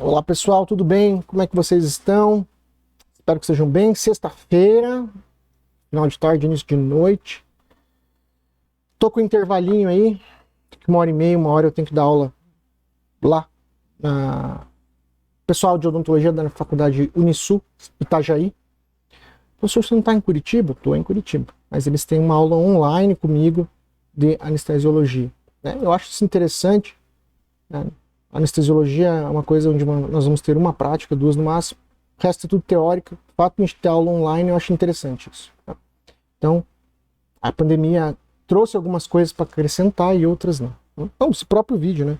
Olá pessoal, tudo bem? Como é que vocês estão? Espero que sejam bem. Sexta-feira, final de tarde, início de noite. Tô com um intervalinho aí, 1h30, 1 hora eu tenho que dar aula lá na pessoal de odontologia da faculdade Unisul, Itajaí. Professor, você não está em Curitiba? Estou em Curitiba, mas eles têm uma aula online comigo de anestesiologia. Eu acho isso interessante, né? Anestesiologia é uma coisa onde nós vamos ter uma prática, 2 no máximo. O resto é tudo teórico. O fato de a gente ter aula online, eu acho interessante isso. Então, a pandemia trouxe algumas coisas para acrescentar e outras não. Então, esse próprio vídeo, né?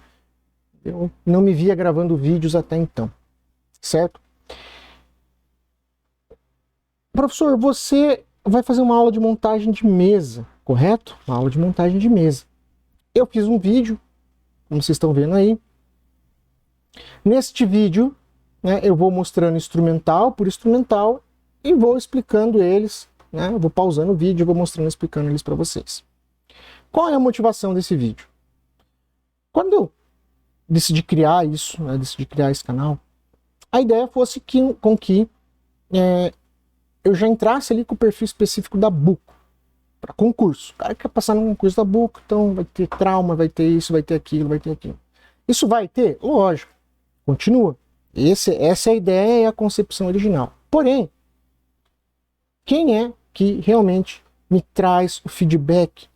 Eu não me via gravando vídeos até então. Certo? Professor, você vai fazer uma aula de montagem de mesa, correto? Uma aula de montagem de mesa. Eu fiz um vídeo, como vocês estão vendo aí. Neste vídeo, né, eu vou mostrando instrumental por instrumental e vou explicando eles, né, eu vou pausando o vídeo e vou mostrando e explicando eles para vocês. Qual é a motivação desse vídeo? Quando eu decidi criar isso, né, decidi criar esse canal, a ideia fosse que eu já entrasse ali com o perfil específico da Buco, para concurso. O cara quer passar no concurso da Buco, então vai ter trauma, vai ter isso, vai ter aquilo, vai ter aquilo. Isso vai ter? Lógico. Continua. Essa é a ideia e a concepção original. Porém, quem é que realmente me traz o feedback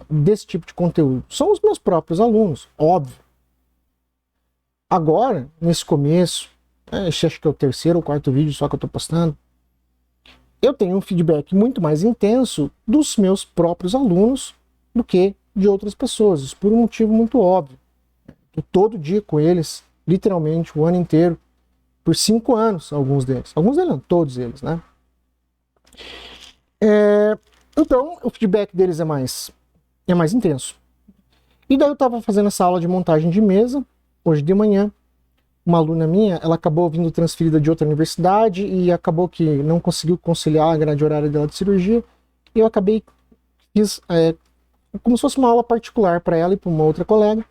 desse tipo de conteúdo? São os meus próprios alunos, óbvio. Agora, nesse começo, acho que é o 3º ou 4º vídeo só que eu estou postando, eu tenho um feedback muito mais intenso dos meus próprios alunos do que de outras pessoas. Isso por um motivo muito óbvio. Eu todo dia com eles, literalmente o ano inteiro, por 5 anos, alguns deles não, todos eles, né? Então, o feedback deles é mais intenso. E daí eu estava fazendo essa aula de montagem de mesa, hoje de manhã. Uma aluna minha, ela acabou vindo transferida de outra universidade e acabou que não conseguiu conciliar a grade horária dela de cirurgia. E eu fiz como se fosse uma aula particular para ela e para uma outra colega,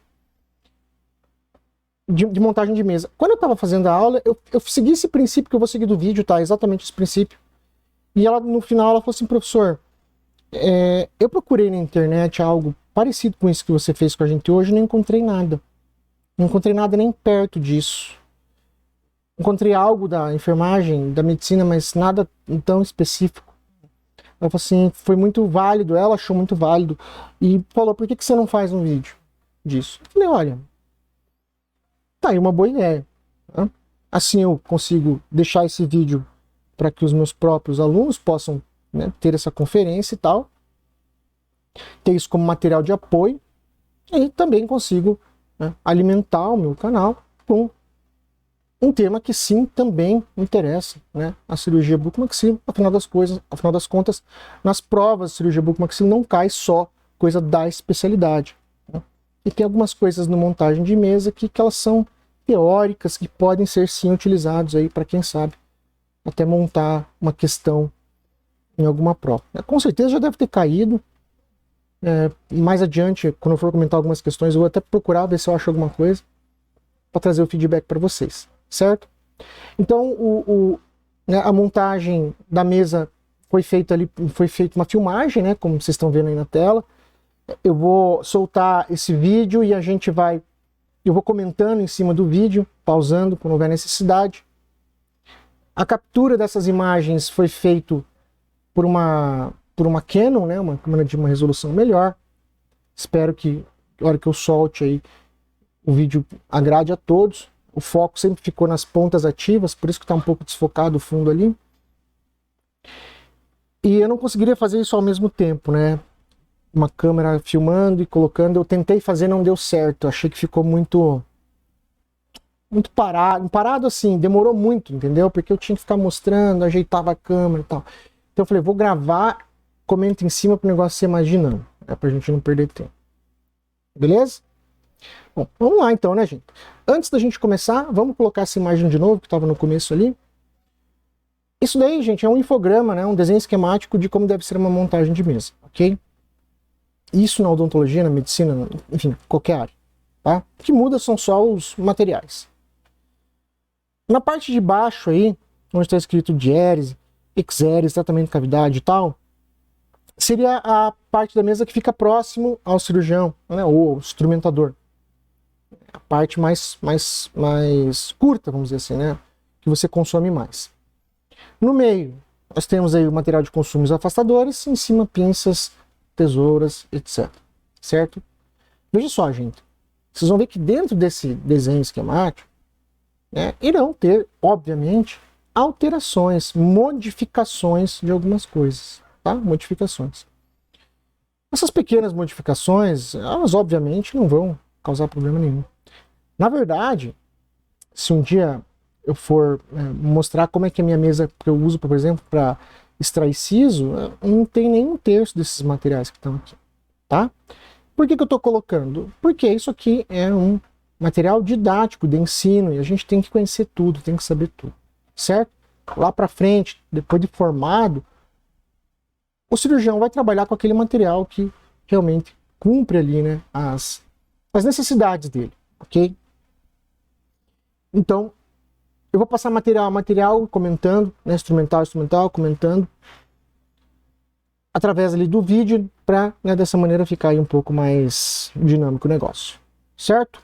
de montagem de mesa. Quando eu estava fazendo a aula, eu segui esse princípio que eu vou seguir do vídeo, tá? Exatamente esse princípio. E ela, no final, ela falou assim, professor, eu procurei na internet algo parecido com isso que você fez com a gente hoje e não encontrei nada. Não encontrei nada nem perto disso. Encontrei algo da enfermagem, da medicina, mas nada tão específico. Ela falou assim, foi muito válido, ela achou muito válido. E falou, por que você não faz um vídeo disso? Eu falei, olha, tá aí uma boa ideia. Tá? Assim eu consigo deixar esse vídeo para que os meus próprios alunos possam, né, ter essa conferência e tal. Ter isso como material de apoio. E também consigo, né, alimentar o meu canal com um tema que sim também interessa, né, a cirurgia bucomaxilo. Afinal das contas, nas provas de cirurgia bucomaxilo não cai só coisa da especialidade. Né? E tem algumas coisas no montagem de mesa que elas são teóricas, que podem ser sim utilizados aí para quem sabe até montar uma questão em alguma prova. Com certeza já deve ter caído. Mais adiante, quando eu for comentar algumas questões, eu vou até procurar ver se eu acho alguma coisa para trazer o feedback para vocês, certo? Então, a montagem da mesa foi feita uma filmagem, né, como vocês estão vendo aí na tela. Eu vou soltar esse vídeo e eu vou comentando em cima do vídeo, pausando quando houver necessidade. A captura dessas imagens foi feita por uma Canon, né, uma câmera de uma resolução melhor. Espero que, na hora que eu solte aí, o vídeo agrade a todos. O foco sempre ficou nas pontas ativas, por isso que está um pouco desfocado o fundo ali. E eu não conseguiria fazer isso ao mesmo tempo, né? Uma câmera filmando e colocando. Eu tentei fazer, não deu certo. Achei que ficou muito parado. Parado assim, demorou muito, entendeu? Porque eu tinha que ficar mostrando, ajeitava a câmera e tal. Então eu falei, vou gravar, comento em cima para o negócio ser mais dinâmico, pra gente não perder tempo. Beleza? Bom, vamos lá então, né, gente? Antes da gente começar, vamos colocar essa imagem de novo, que estava no começo ali. Isso daí, gente, é um infograma, né, um desenho esquemático de como deve ser uma montagem de mesa, ok? Isso na odontologia, na medicina, enfim, qualquer área, tá? O que muda são só os materiais. Na parte de baixo aí, onde está escrito diérese, exérese, tratamento de cavidade e tal, seria a parte da mesa que fica próximo ao cirurgião, né, ou ao instrumentador. A parte mais curta, vamos dizer assim, né, que você consome mais. No meio, nós temos aí o material de consumo e os afastadores, em cima pinças, tesouras, etc. Certo? Veja só, gente. Vocês vão ver que dentro desse desenho esquemático, né, irão ter, obviamente, alterações, modificações de algumas coisas, tá? Modificações. Essas pequenas modificações, elas obviamente não vão causar problema nenhum. Na verdade, se um dia eu for mostrar como é que a minha mesa que eu uso, por exemplo, para extrair siso, não tem nem um terço desses materiais que estão aqui, tá? Por que eu estou colocando? Porque isso aqui é um material didático de ensino e a gente tem que conhecer tudo, tem que saber tudo, certo? Lá para frente, depois de formado, o cirurgião vai trabalhar com aquele material que realmente cumpre ali, né, as necessidades dele, ok? Então, eu vou passar material a material, comentando, né, instrumental a instrumental, comentando, através ali do vídeo, para, né, dessa maneira ficar aí um pouco mais dinâmico o negócio, certo?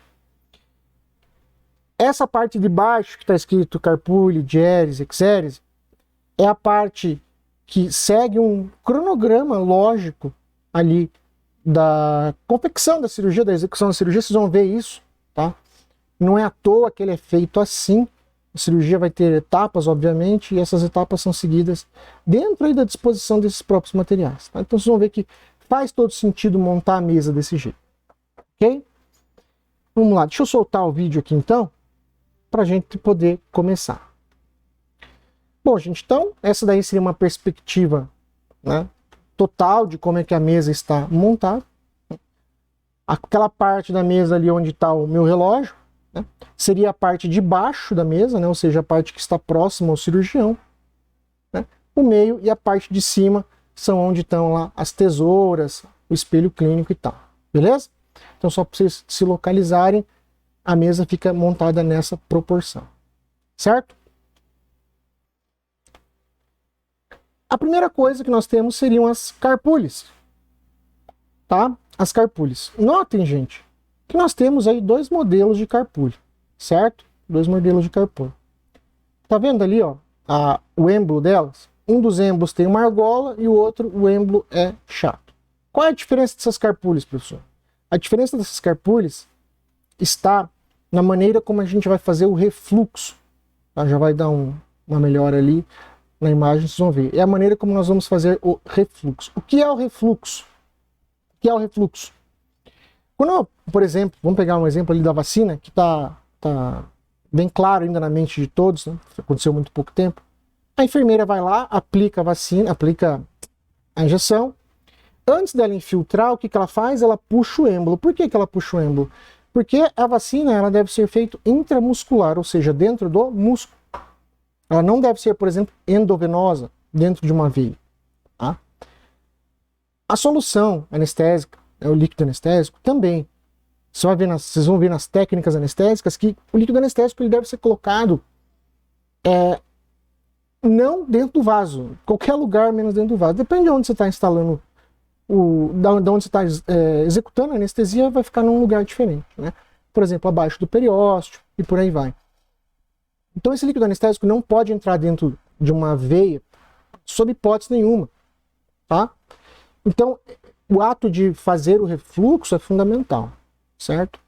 Essa parte de baixo que está escrito carpule, diérese, exérese, é a parte que segue um cronograma lógico ali da confecção da cirurgia, da execução da cirurgia. Vocês vão ver isso, tá? Não é à toa que ele é feito assim. A cirurgia vai ter etapas, obviamente, e essas etapas são seguidas dentro aí da disposição desses próprios materiais, tá? Então vocês vão ver que faz todo sentido montar a mesa desse jeito, ok? Vamos lá, deixa eu soltar o vídeo aqui então, para a gente poder começar. Bom, gente, então essa daí seria uma perspectiva, né, total de como é que a mesa está montada. Aquela parte da mesa ali onde está o meu relógio, né, seria a parte de baixo da mesa, né, ou seja, a parte que está próxima ao cirurgião. Né, o meio e a parte de cima são onde estão lá as tesouras, o espelho clínico e tal. Beleza? Então, só para vocês se localizarem, a mesa fica montada nessa proporção. Certo? A primeira coisa que nós temos seriam as carpules. Tá? As carpules. Notem, gente, que nós temos aí dois modelos de carpule. Certo? Dois modelos de carpule. Tá vendo ali, ó, o êmbolo delas? Um dos êmbolos tem uma argola e o outro, o êmbolo é chato. Qual é a diferença dessas carpules, professor? A diferença dessas carpules está na maneira como a gente vai fazer o refluxo. Tá? Já vai dar uma melhora ali na imagem, vocês vão ver. É a maneira como nós vamos fazer o refluxo. O que é o refluxo? O que é o refluxo? Quando, por exemplo, vamos pegar um exemplo ali da vacina, que tá bem claro ainda na mente de todos, né? Aconteceu há muito pouco tempo. A enfermeira vai lá, aplica a vacina, aplica a injeção. Antes dela infiltrar, o que ela faz? Ela puxa o êmbolo. Por que ela puxa o êmbolo? Porque a vacina ela deve ser feita intramuscular, ou seja, dentro do músculo. Ela não deve ser, por exemplo, endovenosa, dentro de uma veia. Tá? A solução anestésica, o líquido anestésico, também. Vocês vão ver nas técnicas anestésicas que o líquido anestésico ele deve ser colocado não dentro do vaso, qualquer lugar menos dentro do vaso. Depende de onde você está instalando, de onde você está executando a anestesia, vai ficar num lugar diferente. Né? Por exemplo, abaixo do periósteo e por aí vai. Então esse líquido anestésico não pode entrar dentro de uma veia sob hipótese nenhuma. Tá? Então o ato de fazer o refluxo é fundamental. Certo?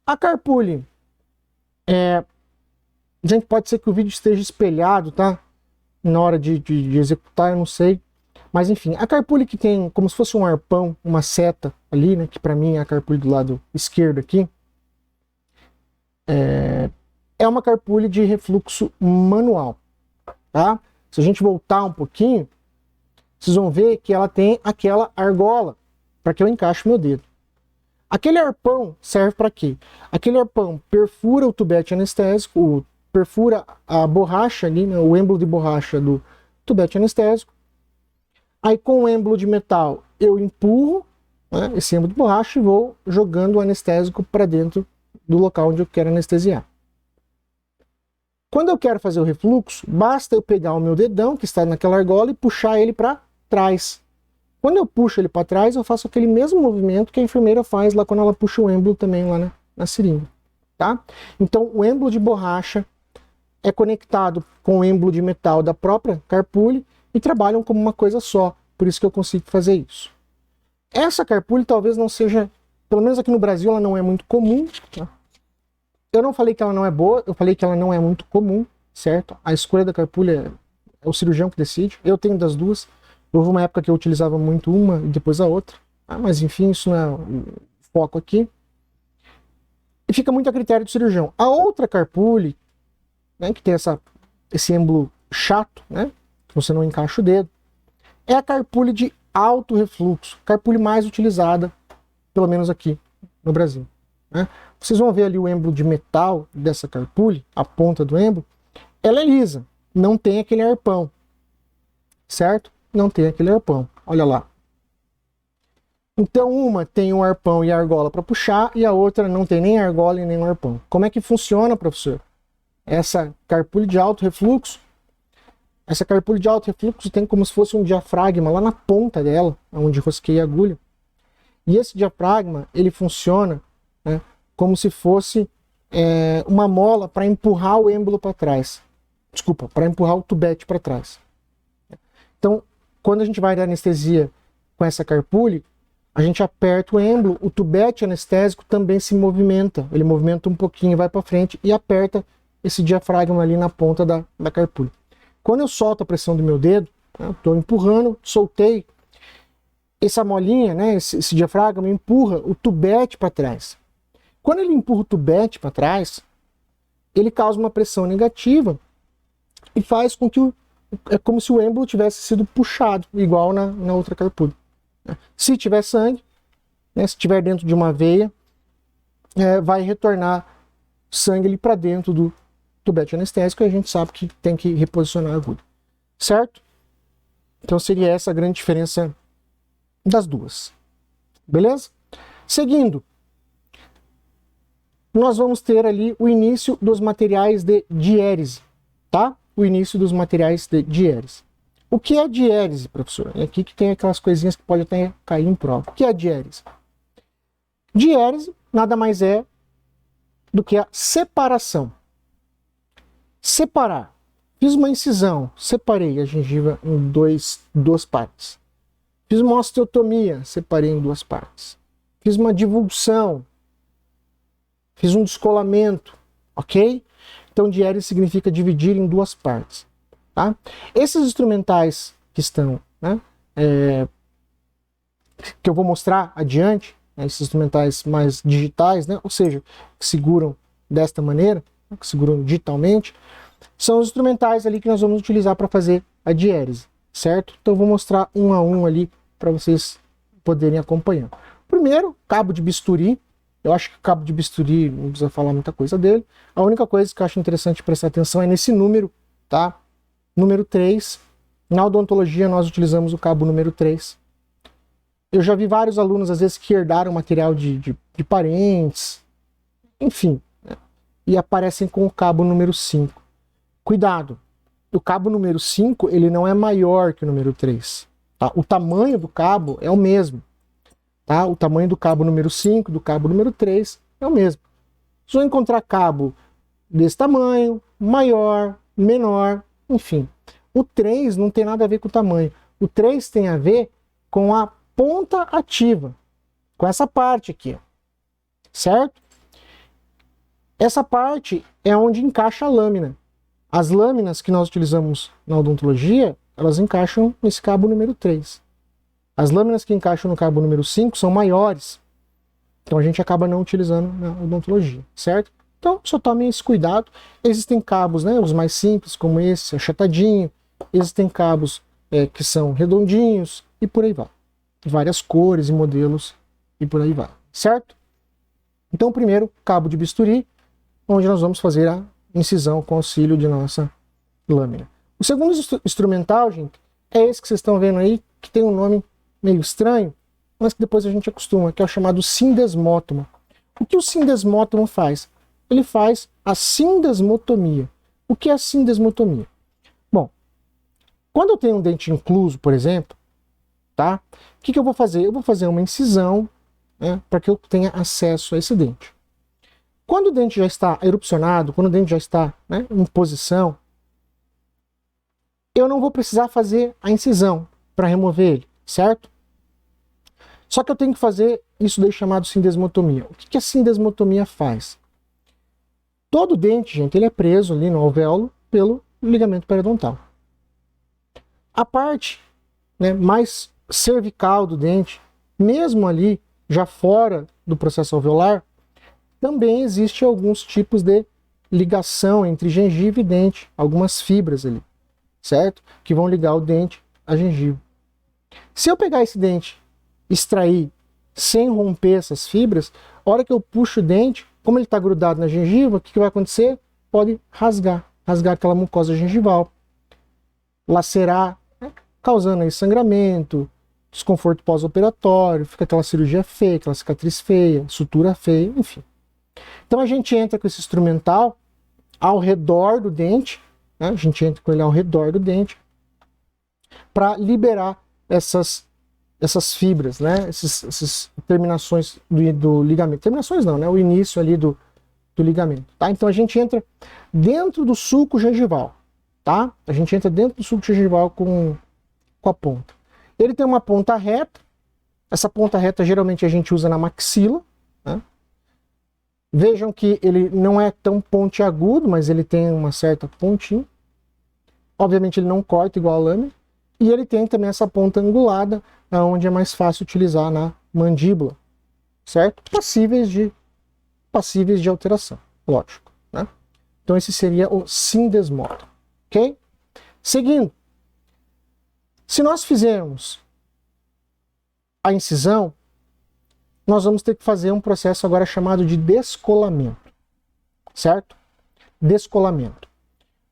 A carpule, gente, pode ser que o vídeo esteja espelhado, tá? Na hora de executar, eu não sei. Mas enfim, a carpule que tem como se fosse um arpão, uma seta ali, né? Que para mim é a carpule do lado esquerdo aqui. É uma carpule de refluxo manual, tá? Se a gente voltar um pouquinho, vocês vão ver que ela tem aquela argola para que eu encaixe meu dedo. Aquele arpão serve para quê? Aquele arpão perfura o tubete anestésico, perfura a borracha ali, né, o êmbolo de borracha do tubete anestésico. Aí com o êmbolo de metal eu empurro, né, esse êmbolo de borracha e vou jogando o anestésico para dentro do local onde eu quero anestesiar. Quando eu quero fazer o refluxo, basta eu pegar o meu dedão, que está naquela argola, e puxar ele para trás. Quando eu puxo ele para trás, eu faço aquele mesmo movimento que a enfermeira faz lá quando ela puxa o êmbolo também lá na seringa. Tá? Então, o êmbolo de borracha é conectado com o êmbolo de metal da própria carpule e trabalham como uma coisa só. Por isso que eu consigo fazer isso. Essa carpule talvez não seja, pelo menos aqui no Brasil, ela não é muito comum. Tá? Eu não falei que ela não é boa, eu falei que ela não é muito comum, certo? A escolha da carpule é o cirurgião que decide. Eu tenho das duas. Houve uma época que eu utilizava muito uma e depois a outra. Tá? Mas enfim, isso não é o foco aqui. E fica muito a critério do cirurgião. A outra carpule, né, que tem esse êmbolo chato, né, que você não encaixa o dedo, é a carpule de alto refluxo, carpule mais utilizada, pelo menos aqui no Brasil. Né? Vocês vão ver ali o êmbolo de metal dessa carpule, a ponta do êmbolo, ela é lisa, não tem aquele arpão, certo? Não tem aquele arpão, olha lá. Então uma tem um arpão e a argola para puxar e a outra não tem nem argola e nem um arpão. Como é que funciona, professor? Essa carpule de alto refluxo, essa carpule de alto refluxo tem como se fosse um diafragma lá na ponta dela, onde rosqueia a agulha. E esse diafragma, ele funciona, né, como se fosse uma mola para empurrar o êmbolo para trás. Desculpa, para empurrar o tubete para trás. Então, quando a gente vai dar anestesia com essa carpule, a gente aperta o êmbolo, o tubete anestésico também se movimenta. Ele movimenta um pouquinho, vai para frente e aperta esse diafragma ali na ponta da carpule. Quando eu solto a pressão do meu dedo, estou empurrando, soltei, essa molinha, né, esse diafragma empurra o tubete para trás. Quando ele empurra o tubete para trás, ele causa uma pressão negativa e faz com que é como se o êmbolo tivesse sido puxado, igual na outra carpule. Se tiver sangue, né, se tiver dentro de uma veia, vai retornar sangue ali para dentro do tubete anestésico e a gente sabe que tem que reposicionar a agulha. Certo? Então seria essa a grande diferença das duas. Beleza? Seguindo, nós vamos ter ali o início dos materiais de diérese, tá? O início dos materiais de diérese. O que é diérese, professor? É aqui que tem aquelas coisinhas que podem até cair em prova. O que é diérese? Diérese nada mais é do que a separação. Separar. Fiz uma incisão, separei a gengiva em duas partes. Fiz uma osteotomia, separei em duas partes. Fiz uma divulsão, fiz um descolamento, ok? Então, diérese significa dividir em duas partes. Tá? Esses instrumentais que estão, né, que eu vou mostrar adiante, né, esses instrumentais mais digitais, né, ou seja, que seguram desta maneira, né, que seguram digitalmente, são os instrumentais ali que nós vamos utilizar para fazer a diérese, certo? Então eu vou mostrar um a um ali para vocês poderem acompanhar. Primeiro, cabo de bisturi. Eu acho que o cabo de bisturi não precisa falar muita coisa dele. A única coisa que eu acho interessante prestar atenção é nesse número, tá? Número 3. Na odontologia nós utilizamos o cabo número 3. Eu já vi vários alunos, às vezes, que herdaram material de parentes, enfim, né? E aparecem com o cabo número 5. Cuidado, o cabo número 5 ele não é maior que o número 3. Tá? O tamanho do cabo é o mesmo. Tá? O tamanho do cabo número 5, do cabo número 3 é o mesmo. Se eu encontrar cabo desse tamanho, maior, menor, enfim. O 3 não tem nada a ver com o tamanho. O 3 tem a ver com a ponta ativa, com essa parte aqui, certo? Essa parte é onde encaixa a lâmina. As lâminas que nós utilizamos na odontologia, elas encaixam nesse cabo número 3. As lâminas que encaixam no cabo número 5 são maiores. Então a gente acaba não utilizando na odontologia, certo? Então só tomem esse cuidado. Existem cabos, né, os mais simples, como esse, achatadinho. Existem cabos que são redondinhos e por aí vai. Várias cores e modelos e por aí vai, certo? Então primeiro, cabo de bisturi, onde nós vamos fazer a incisão com auxílio de nossa lâmina. O segundo instrumental, gente, é esse que vocês estão vendo aí, que tem um nome meio estranho, mas que depois a gente acostuma, que é o chamado sindesmótomo. O que o sindesmótomo faz? Ele faz a sindesmotomia. O que é a sindesmotomia? Bom, quando eu tenho um dente incluso, por exemplo, tá? O que eu vou fazer? Eu vou fazer uma incisão, né, para que eu tenha acesso a esse dente. Quando o dente já está erupcionado, quando o dente já está, né, em posição, eu não vou precisar fazer a incisão para remover ele, certo? Só que eu tenho que fazer isso daí chamado sindesmotomia. O que a sindesmotomia faz? Todo dente, gente, ele é preso ali no alvéolo pelo ligamento periodontal. A parte, né, mais cervical do dente, mesmo ali já fora do processo alveolar, também existe alguns tipos de ligação entre gengiva e dente, algumas fibras ali, certo? Que vão ligar o dente à gengiva. Se eu pegar esse dente, extrair sem romper essas fibras, a hora que eu puxo o dente, como ele está grudado na gengiva, o que vai acontecer? Pode rasgar aquela mucosa gengival, lacerar, né, causando aí sangramento, desconforto pós-operatório, fica aquela cirurgia feia, aquela cicatriz feia, sutura feia, enfim. Então a gente entra com esse instrumental ao redor do dente, né? A gente entra com ele ao redor do dente para liberar essas fibras, né? Essas terminações do ligamento. Terminações não, né? O início ali do ligamento, tá? Então a gente entra dentro do sulco gengival, tá? A gente entra dentro do sulco gengival com a ponta. Ele tem uma ponta reta. Essa ponta reta geralmente a gente usa na maxila, né? Vejam que ele não é tão pontiagudo, mas ele tem uma certa pontinha. Obviamente ele não corta igual a lâmina. E ele tem também essa ponta angulada, onde é mais fácil utilizar na mandíbula, certo? Passíveis de alteração, lógico, né? Então esse seria o sindesmoto, ok? Seguindo, se nós fizermos a incisão, nós vamos ter que fazer um processo agora chamado de descolamento, certo? Descolamento.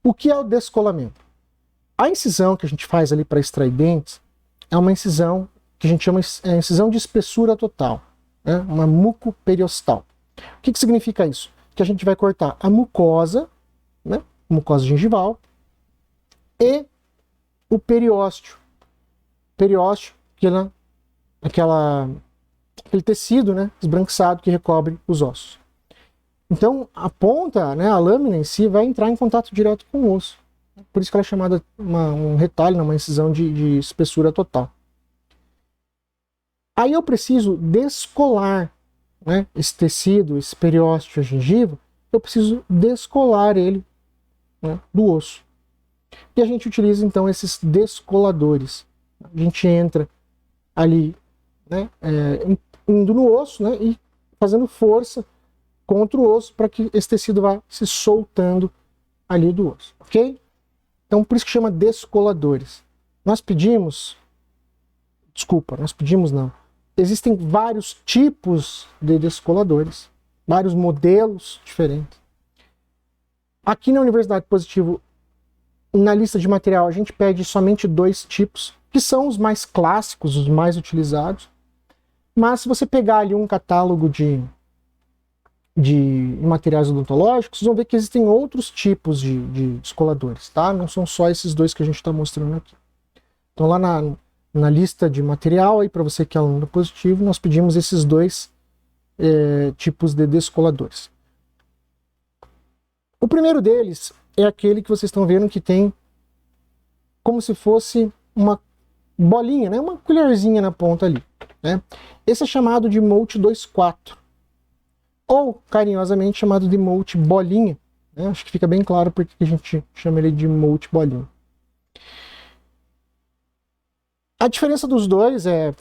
O que é o descolamento? A incisão que a gente faz ali para extrair dentes é uma incisão que a gente chama de incisão de espessura total, né? Uma mucoperiosteal. O que significa isso? Que a gente vai cortar a mucosa, né? Mucosa gengival, e o periósteo. Periósteo, aquele tecido, né, esbranquiçado que recobre os ossos. Então a ponta, né, a lâmina em si, vai entrar em contato direto com o osso. Por isso que ela é chamada um retalho, uma incisão de espessura total. Aí eu preciso descolar, né, esse tecido, esse periósteo, a gengiva, eu preciso descolar ele, né, do osso. E a gente utiliza então esses descoladores. A gente entra ali, né, indo no osso, né, e fazendo força contra o osso para que esse tecido vá se soltando ali do osso, ok? Então por isso que chama descoladores. Nós pedimos não. Existem vários tipos de descoladores, vários modelos diferentes. Aqui na Universidade Positivo, na lista de material, a gente pede somente 2 tipos, que são os mais clássicos, os mais utilizados. Mas se você pegar ali um catálogo de materiais odontológicos, vocês vão ver que existem outros tipos de descoladores, tá? Não são só esses 2 que a gente está mostrando aqui. Então lá na lista de material, aí para você que é aluno do Positivo, nós pedimos esses 2 tipos de descoladores. O primeiro deles é aquele que vocês estão vendo que tem como se fosse uma bolinha, né? Uma colherzinha na ponta ali, né? Esse é chamado de Mold 2.4, ou carinhosamente chamado de Mold bolinha, né? Acho que fica bem claro porque a gente chama ele de Mold bolinha. A diferença dos dois é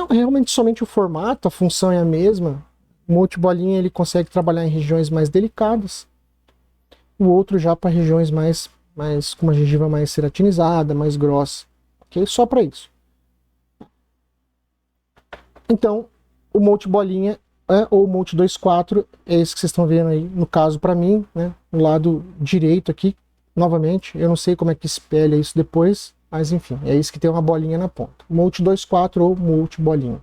realmente somente o formato, a função é a mesma. O Mold bolinha ele consegue trabalhar em regiões mais delicadas, o outro já para regiões mais com uma gengiva mais ceratinizada, mais grossa, ok? Só para isso. Então, o Mold bolinha ou o Mold 2.4 é esse que vocês estão vendo aí, no caso para mim, né, no lado direito aqui, novamente, eu não sei como é que espelha isso depois, mas enfim, é isso que tem uma bolinha na ponta. Mold 2.4 ou Mold bolinha.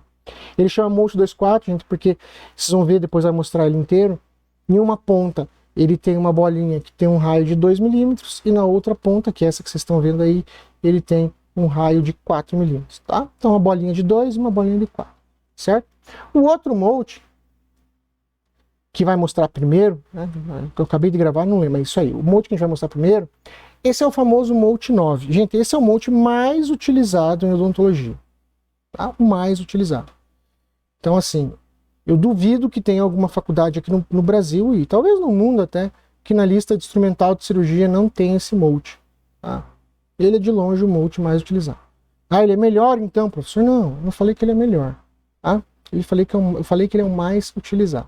Ele chama Mold 2.4, gente, porque vocês vão ver, depois vai mostrar ele inteiro, em uma ponta ele tem uma bolinha que tem um raio de 2 milímetros e na outra ponta, que é essa que vocês estão vendo aí, ele tem um raio de 4 milímetros, tá? Então uma bolinha de 2 e uma bolinha de 4, certo? O outro molde, que vai mostrar primeiro, né, que eu acabei de gravar, não lembro, mas isso aí, o molde que a gente vai mostrar primeiro, esse é o famoso Molt 9. Gente, esse é o molde mais utilizado em odontologia, tá? O mais utilizado. Então, assim, eu duvido que tenha alguma faculdade aqui no Brasil e talvez no mundo até, que na lista de instrumental de cirurgia não tenha esse molde, tá? Ele é de longe o molde mais utilizado. Ah, ele é melhor então, professor? Não, eu não falei que ele é melhor, tá? Eu falei que ele é o mais utilizado.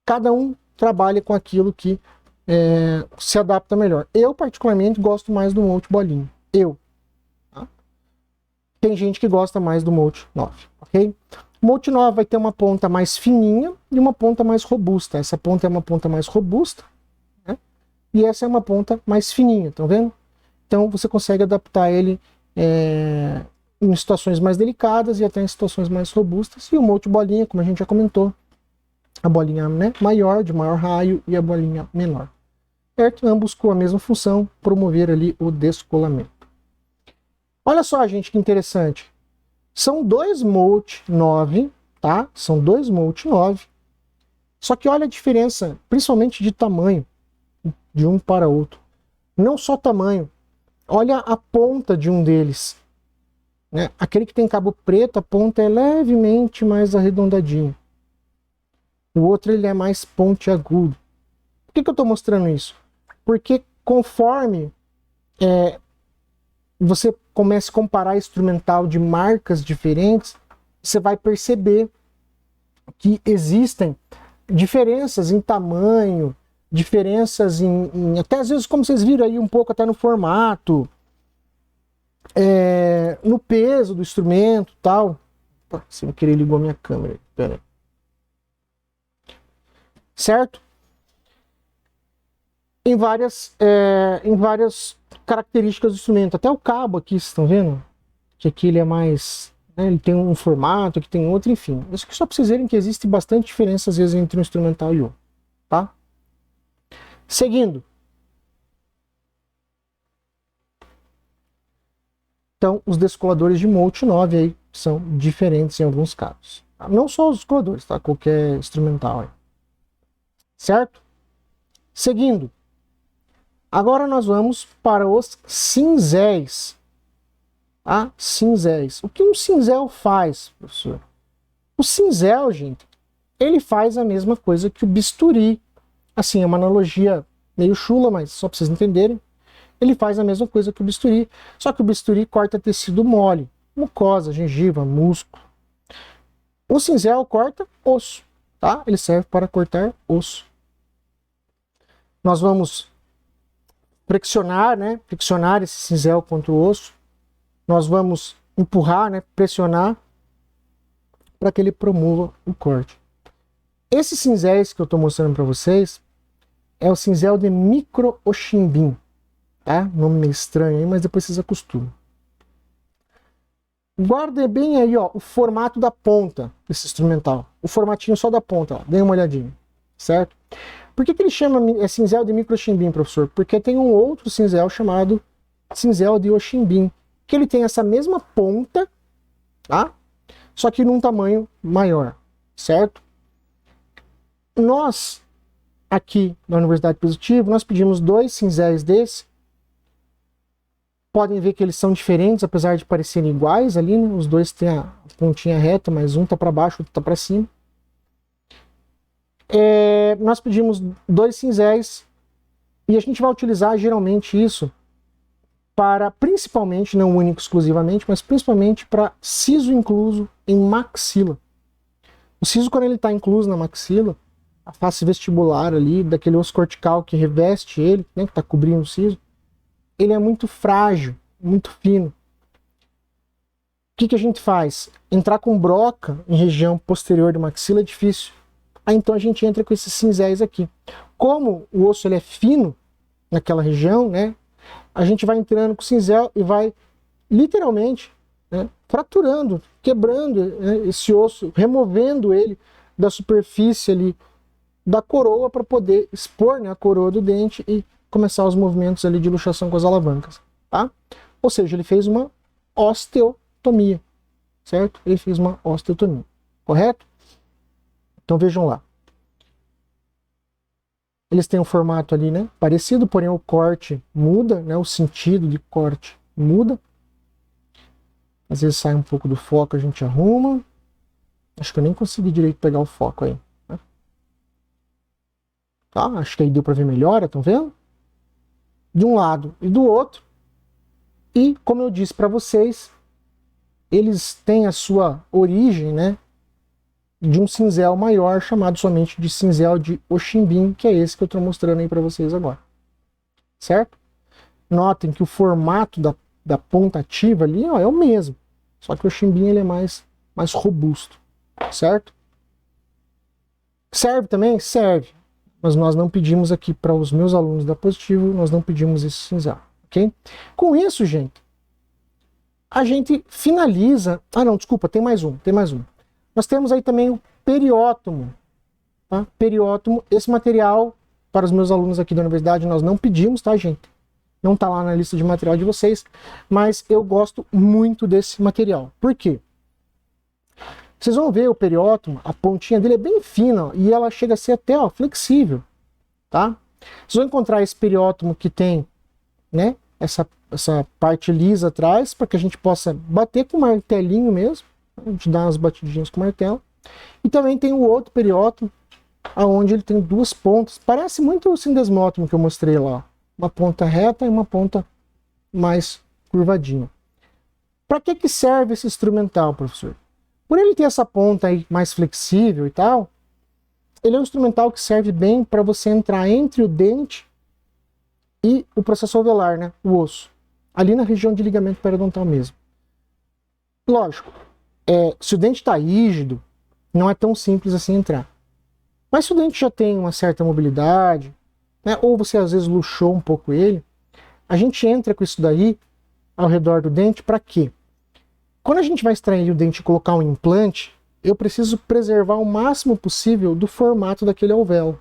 Cada um trabalha com aquilo que se adapta melhor. Eu, particularmente, gosto mais do Molt bolinho. Tá? Tem gente que gosta mais do Molt 9, ok? O Molt 9 vai ter uma ponta mais fininha e uma ponta mais robusta. Essa ponta é uma ponta mais robusta, né? E essa é uma ponta mais fininha, estão vendo? Então você consegue adaptar ele em situações mais delicadas e até em situações mais robustas. E o Molt bolinha, como a gente já comentou, a bolinha, né, maior, de maior raio, e a bolinha menor. Certo? Ambos com a mesma função, promover ali o descolamento. Olha só, gente, que interessante. São dois Molt 9, tá? São dois Molt 9. Só que olha a diferença, principalmente de tamanho, de um para outro. Não só tamanho. Olha a ponta de um deles, né? Aquele que tem cabo preto, a ponta é levemente mais arredondadinha. O outro ele é mais pontiagudo. Por que eu estou mostrando isso? Porque conforme você começa a comparar instrumental de marcas diferentes, você vai perceber que existem diferenças em tamanho, diferenças até às vezes, como vocês viram aí um pouco até no formato, no peso do instrumento, tal. Sem querer ligou a minha câmera. Pera aí. Certo? Em várias características do instrumento. Até o cabo aqui, vocês estão vendo? Que aqui ele é mais... né, ele tem um formato, aqui tem outro, enfim. Isso aqui só para vocês verem que existe bastante diferença, às vezes, entre um instrumental e outro. Tá? Seguindo. Então, os descoladores de Molt 9 aí são diferentes em alguns casos. Tá? Não só os descoladores, tá? Qualquer instrumental aí. Certo? Seguindo. Agora nós vamos para os cinzéis. Tá? Cinzéis. O que um cinzel faz, professor? O cinzel, gente, ele faz a mesma coisa que o bisturi. Assim, é uma analogia meio chula, mas só para vocês entenderem. Ele faz a mesma coisa que o bisturi, só que o bisturi corta tecido mole, mucosa, gengiva, músculo. O cinzel corta osso, tá? Ele serve para cortar osso. Nós vamos flexionar, né? Flexionar esse cinzel contra o osso. Nós vamos empurrar, né? Pressionar para que ele promova o corte. Esses cinzéis que eu estou mostrando para vocês é o cinzel de micro-oximbim. Tá? Nome meio estranho aí, mas depois vocês acostumam. Guardem bem aí, ó, o formato da ponta desse instrumental. O formatinho só da ponta, ó. Dê uma olhadinha, certo? Por que ele chama cinzel de micro-oximbim, professor? Porque tem um outro cinzel chamado cinzel de oximbim, que ele tem essa mesma ponta, tá? Só que num tamanho maior, certo? Nós, aqui na Universidade Positivo, nós pedimos 2 cinzéis desse. Podem ver que eles são diferentes, apesar de parecerem iguais ali, né? Os dois têm a pontinha reta, mas um tá para baixo, outro tá para cima. Nós pedimos 2 cinzéis e a gente vai utilizar geralmente isso para, principalmente, não único exclusivamente, mas principalmente para siso incluso em maxila. O siso, quando ele está incluso na maxila, a face vestibular ali, daquele osso cortical que reveste ele, né, que está cobrindo o siso, ele é muito frágil, muito fino. O que a gente faz? Entrar com broca em região posterior do maxila é difícil. Aí então a gente entra com esses cinzéis aqui. Como o osso ele é fino naquela região, né, a gente vai entrando com o cinzel e vai literalmente, né, fraturando, quebrando, né, esse osso, removendo ele da superfície ali da coroa para poder expor, né, a coroa do dente e começar os movimentos ali de luxação com as alavancas, tá? Ou seja, ele fez uma osteotomia, certo? Ele fez uma osteotomia, correto? Então vejam lá. Eles têm um formato ali, né, parecido, porém o corte muda, né, o sentido de corte muda. Às vezes sai um pouco do foco, a gente arruma. Acho que eu nem consegui direito pegar o foco aí, né? Tá? Acho que aí deu para ver melhor, estão vendo? De um lado e do outro. E, como eu disse para vocês, eles têm a sua origem, né, de um cinzel maior, chamado somente de cinzel de Oximbim, que é esse que eu estou mostrando aí para vocês agora. Certo? Notem que o formato da ponta ativa ali, ó, é o mesmo. Só que o Oximbim ele é mais robusto. Certo? Serve também? Serve. Mas nós não pedimos aqui para os meus alunos da Positivo, nós não pedimos esse cinzel. Ok? Com isso, gente, a gente finaliza... Ah, não, desculpa, tem mais um. Nós temos aí também o periótomo. Tá? Periótomo, esse material, para os meus alunos aqui da universidade, nós não pedimos, tá, gente? Não está lá na lista de material de vocês, mas eu gosto muito desse material. Por quê? Vocês vão ver o periótomo, a pontinha dele é bem fina, ó, e ela chega a ser até, ó, flexível, tá? Vocês vão encontrar esse periótomo que tem, né, essa parte lisa atrás, para que a gente possa bater com o martelinho mesmo. A gente dá umas batidinhas com o martelo. E também tem o outro periótomo, onde ele tem duas pontas. Parece muito o sindesmótomo que eu mostrei lá. Uma ponta reta e uma ponta mais curvadinha. Para que serve esse instrumental, professor? Por ele ter essa ponta aí mais flexível e tal, ele é um instrumental que serve bem para você entrar entre o dente e o processo alveolar, né? O osso. Ali na região de ligamento periodontal mesmo. Lógico, se o dente está rígido, não é tão simples assim entrar. Mas se o dente já tem uma certa mobilidade, né, ou você às vezes luxou um pouco ele, a gente entra com isso daí ao redor do dente para quê? Quando a gente vai extrair o dente e colocar um implante, eu preciso preservar o máximo possível do formato daquele alvéolo.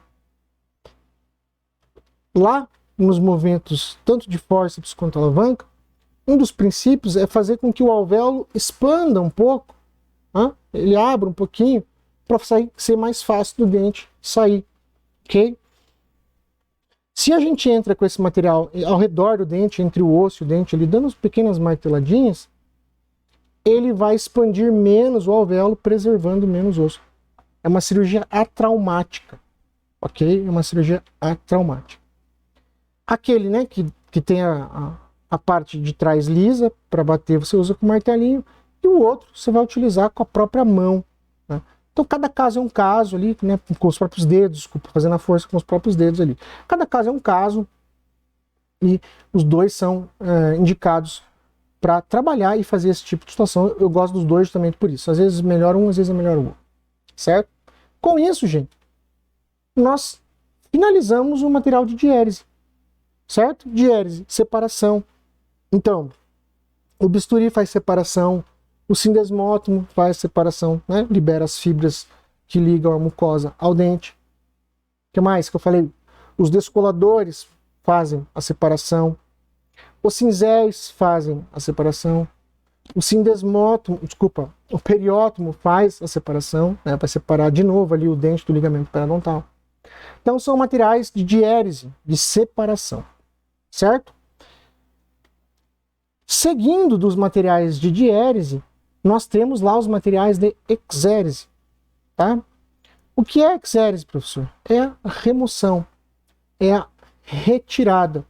Lá, nos movimentos tanto de fórceps quanto alavanca, um dos princípios é fazer com que o alvéolo expanda um pouco, né? Ele abra um pouquinho, para ser mais fácil do dente sair, ok? Se a gente entra com esse material ao redor do dente, entre o osso e o dente, ali, dando pequenas marteladinhas, ele vai expandir menos o alvéolo, preservando menos osso. É uma cirurgia atraumática, ok? É uma cirurgia atraumática. Aquele, né, que tem a parte de trás lisa, para bater você usa com martelinho, e o outro você vai utilizar com a própria mão, né? Então cada caso é um caso ali, né, com os próprios dedos, desculpa, fazendo a força com os próprios dedos ali. Cada caso é um caso, e os dois são indicados para trabalhar e fazer esse tipo de situação. Eu gosto dos dois justamente por isso. Às vezes melhor um, às vezes é melhor o outro. Certo? Com isso, gente, nós finalizamos o material de diérese. Certo? Diérese, separação. Então, o bisturi faz separação, o sindesmótomo faz separação, né? Libera as fibras que ligam a mucosa ao dente. O que mais que eu falei? Os descoladores fazem a separação. Os cinzéis fazem a separação. O sindesmótomo, desculpa, o periótomo faz a separação, né, para separar de novo ali o dente do ligamento periodontal. Então são materiais de diérese, de separação, certo? Seguindo dos materiais de diérese, nós temos lá os materiais de exérese, tá? O que é exérese, professor? É a remoção, é a retirada.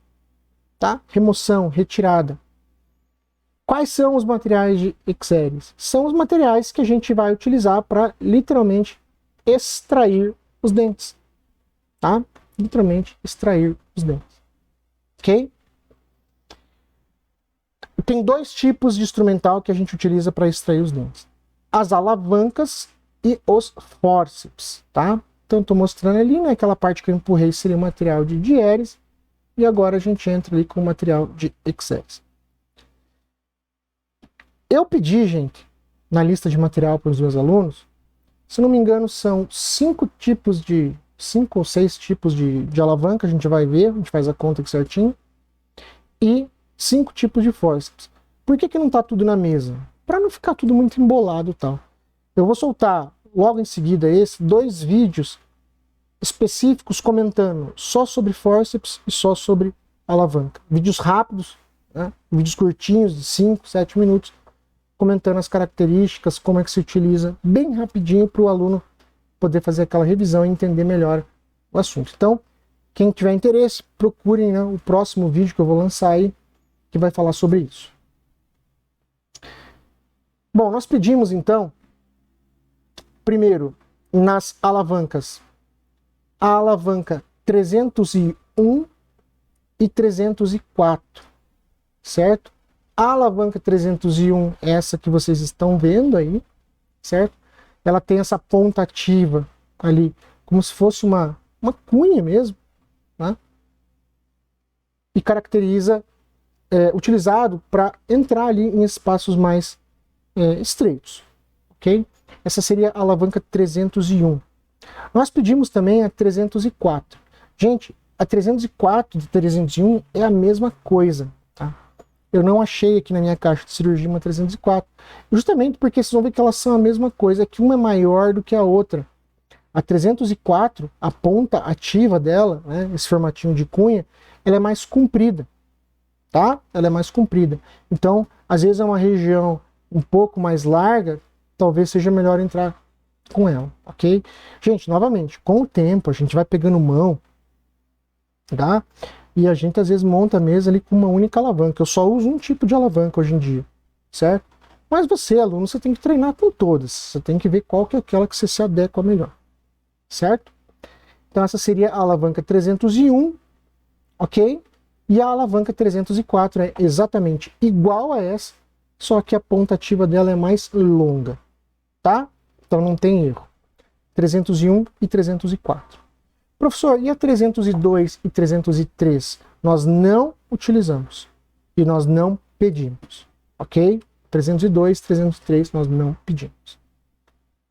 Tá? Remoção, retirada. Quais são os materiais de exérese? São os materiais que a gente vai utilizar para literalmente extrair os dentes. Tá? Literalmente extrair os dentes. Ok? Tem dois tipos de instrumental que a gente utiliza para extrair os dentes. As alavancas e os fórceps. Tá? Então estou mostrando ali, né, aquela parte que eu empurrei seria o material de diérese. E agora a gente entra ali com o material de exérese. Eu pedi, gente, na lista de material para os meus alunos, se não me engano, são 5 tipos de 5 ou 6 tipos de alavanca, a gente vai ver, a gente faz a conta aqui certinho. E 5 tipos de forceps. Por que não está tudo na mesa? Para não ficar tudo muito embolado e tal. Eu vou soltar logo em seguida 2 vídeos específicos comentando só sobre forceps e só sobre alavanca. Vídeos rápidos, né? Vídeos curtinhos de 5, 7 minutos, comentando as características, como é que se utiliza, bem rapidinho para o aluno poder fazer aquela revisão e entender melhor o assunto. Então, quem tiver interesse, procurem, né, o próximo vídeo que eu vou lançar aí, que vai falar sobre isso. Bom, nós pedimos então, primeiro, nas alavancas, a alavanca 301 e 304, certo? A alavanca 301 é essa que vocês estão vendo aí, certo? Ela tem essa ponta ativa ali, como se fosse uma cunha mesmo, né? E caracteriza, utilizado para entrar ali em espaços mais estreitos, ok? Essa seria a alavanca 301. Nós pedimos também a 304. Gente, a 304 de 301 é a mesma coisa, tá? Eu não achei aqui na minha caixa de cirurgia uma 304, justamente porque vocês vão ver que elas são a mesma coisa, que uma é maior do que a outra. A 304, a ponta ativa dela, né, esse formatinho de cunha, ela é mais comprida, tá? Ela é mais comprida. Então, às vezes é uma região um pouco mais larga, talvez seja melhor entrar com ela, ok? Gente, novamente, com o tempo a gente vai pegando mão, tá? E a gente às vezes monta a mesa ali com uma única alavanca. Eu só uso um tipo de alavanca hoje em dia, certo? Mas você, aluno, você tem que treinar com todas. Você tem que ver qual que é aquela que você se adequa melhor, certo? Então essa seria a alavanca 301, ok? E a alavanca 304 é exatamente igual a essa, só que a ponta ativa dela é mais longa, tá? Então não tem erro. 301 e 304. Professor, e a 302 e 303? Nós não utilizamos e nós não pedimos, ok? 302, 303 nós não pedimos,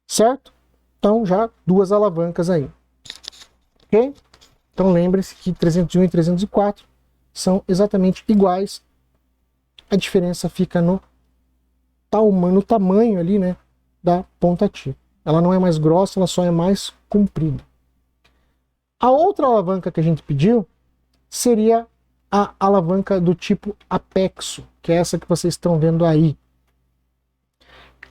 certo? Então já 2 alavancas aí, ok? Então lembre-se que 301 e 304 são exatamente iguais, a diferença fica no tamanho ali, né, da ponta ativa. Ela não é mais grossa, ela só é mais comprida. A outra alavanca que a gente pediu seria a alavanca do tipo apexo, que é essa que vocês estão vendo aí.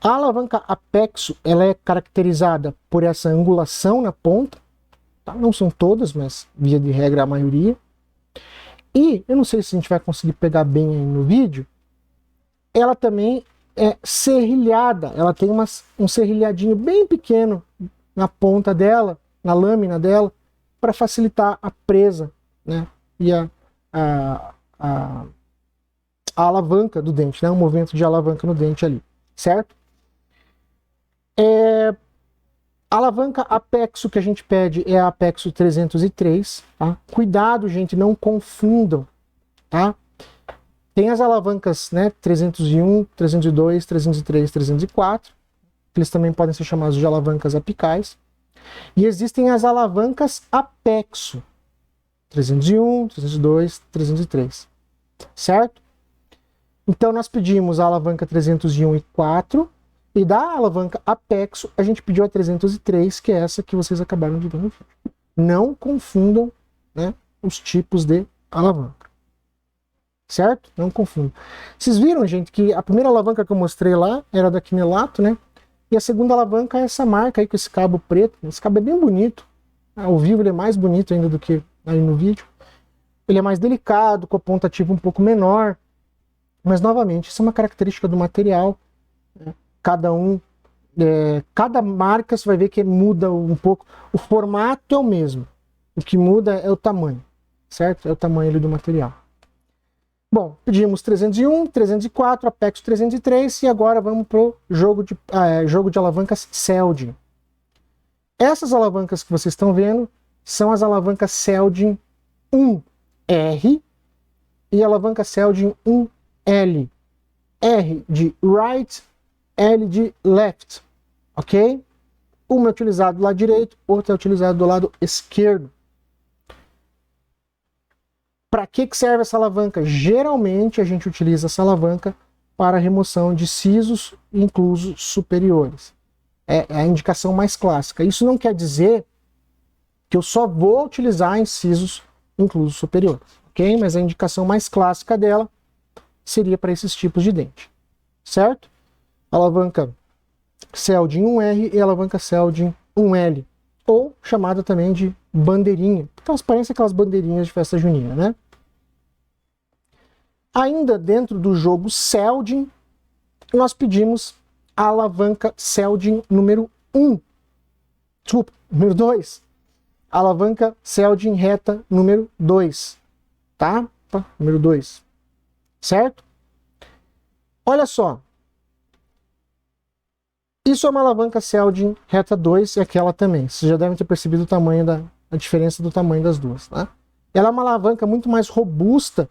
A alavanca apexo, ela é caracterizada por essa angulação na ponta, tá? Não são todas, mas via de regra a maioria. E, eu não sei se a gente vai conseguir pegar bem aí no vídeo, ela também é serrilhada, ela tem um serrilhadinho bem pequeno na ponta dela, na lâmina dela, para facilitar a presa, né, e a alavanca do dente, né, o movimento de alavanca no dente ali, certo? A alavanca apexo que a gente pede é a apexo 303, tá? Cuidado, gente, não confundam, tá? Tem as alavancas, né, 301, 302, 303, 304, que eles também podem ser chamados de alavancas apicais. E existem as alavancas apexo, 301, 302, 303, certo? Então nós pedimos a alavanca 301 e 4, e da alavanca apexo a gente pediu a 303, que é essa que vocês acabaram de ver no vídeo. Não confundam, né, os tipos de alavanca, certo? Não confundam. Vocês viram, gente, que a primeira alavanca que eu mostrei lá era da Quinelato, né? E a segunda alavanca é essa marca aí com esse cabo preto. Esse cabo é bem bonito. Ao vivo ele é mais bonito ainda do que aí no vídeo. Ele é mais delicado, com a ponta ativa um pouco menor. Mas, novamente, isso é uma característica do material. Cada marca você vai ver que muda um pouco. O formato é o mesmo. O que muda é o tamanho, certo? É o tamanho ali do material. Bom, pedimos 301, 304, apexo 303 e agora vamos para o jogo de alavancas Seldin. Essas alavancas que vocês estão vendo são as alavancas Seldin 1R e alavanca Seldin 1L. R de right, L de left, ok? Uma é utilizada do lado direito, outra é utilizada do lado esquerdo. Para que serve essa alavanca? Geralmente a gente utiliza essa alavanca para remoção de sisos inclusos superiores. É a indicação mais clássica. Isso não quer dizer que eu só vou utilizar em sisos inclusos superiores, ok? Mas a indicação mais clássica dela seria para esses tipos de dente, certo? Alavanca Seldin 1R e alavanca Seldin 1L, ou chamada também de bandeirinha. Elas parecem aquelas bandeirinhas de festa junina, né? Ainda dentro do jogo Seldin, nós pedimos a alavanca Seldin número 1. Desculpa, número 2. Alavanca Seldin reta número 2. Tá? Número 2. Certo? Olha só. Isso é uma alavanca Seldin reta 2 e aquela também. Vocês já devem ter percebido o tamanho a diferença do tamanho das duas. Tá? Ela é uma alavanca muito mais robusta,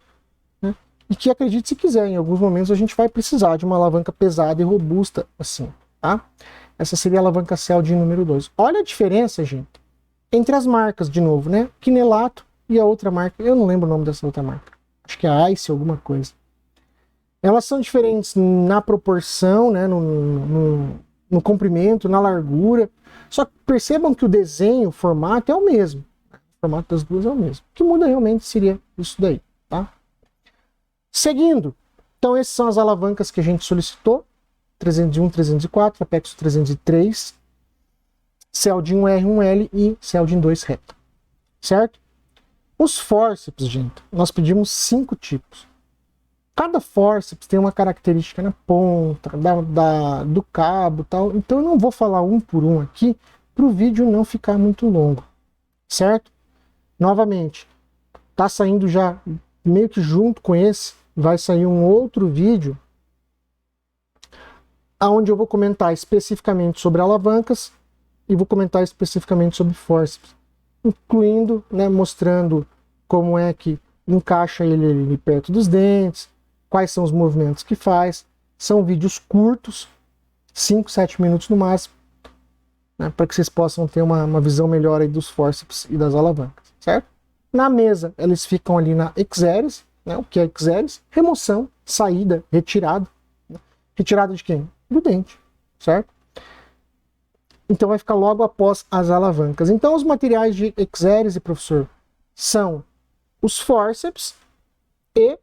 né? E que, acredite se quiser, em alguns momentos a gente vai precisar de uma alavanca pesada e robusta assim. Tá? Essa seria a alavanca Seldin número 2. Olha a diferença, gente, entre as marcas, de novo, né? Quinelato e a outra marca. Eu não lembro o nome dessa outra marca. Acho que é a Ice alguma coisa. Elas são diferentes na proporção, né? No comprimento, na largura. Só que percebam que o desenho, o formato é o mesmo. O formato das duas é o mesmo. O que muda realmente seria isso daí, tá? Seguindo. Então, essas são as alavancas que a gente solicitou. 301, 304, Apexo 303, Seldin 1R, 1L e Seldin 2 reta. Certo? Os fórceps, gente, nós pedimos 5 tipos. Cada fórceps tem uma característica na ponta, do cabo e tal. Então eu não vou falar um por um aqui, para o vídeo não ficar muito longo. Certo? Novamente, tá saindo já meio que junto com esse, vai sair um outro vídeo onde eu vou comentar especificamente sobre alavancas e vou comentar especificamente sobre fórceps, incluindo, né, mostrando como é que encaixa ele ali perto dos dentes, quais são os movimentos que faz. São vídeos curtos, 5, 7 minutos no máximo, né, para que vocês possam ter uma visão melhor aí dos fórceps e das alavancas, certo? Na mesa, eles ficam ali na exeres, né, o que é exeres? Remoção, saída, retirada. Retirada de quem? Do dente, certo? Então vai ficar logo após as alavancas. Então os materiais de exérese, professor, são os fórceps e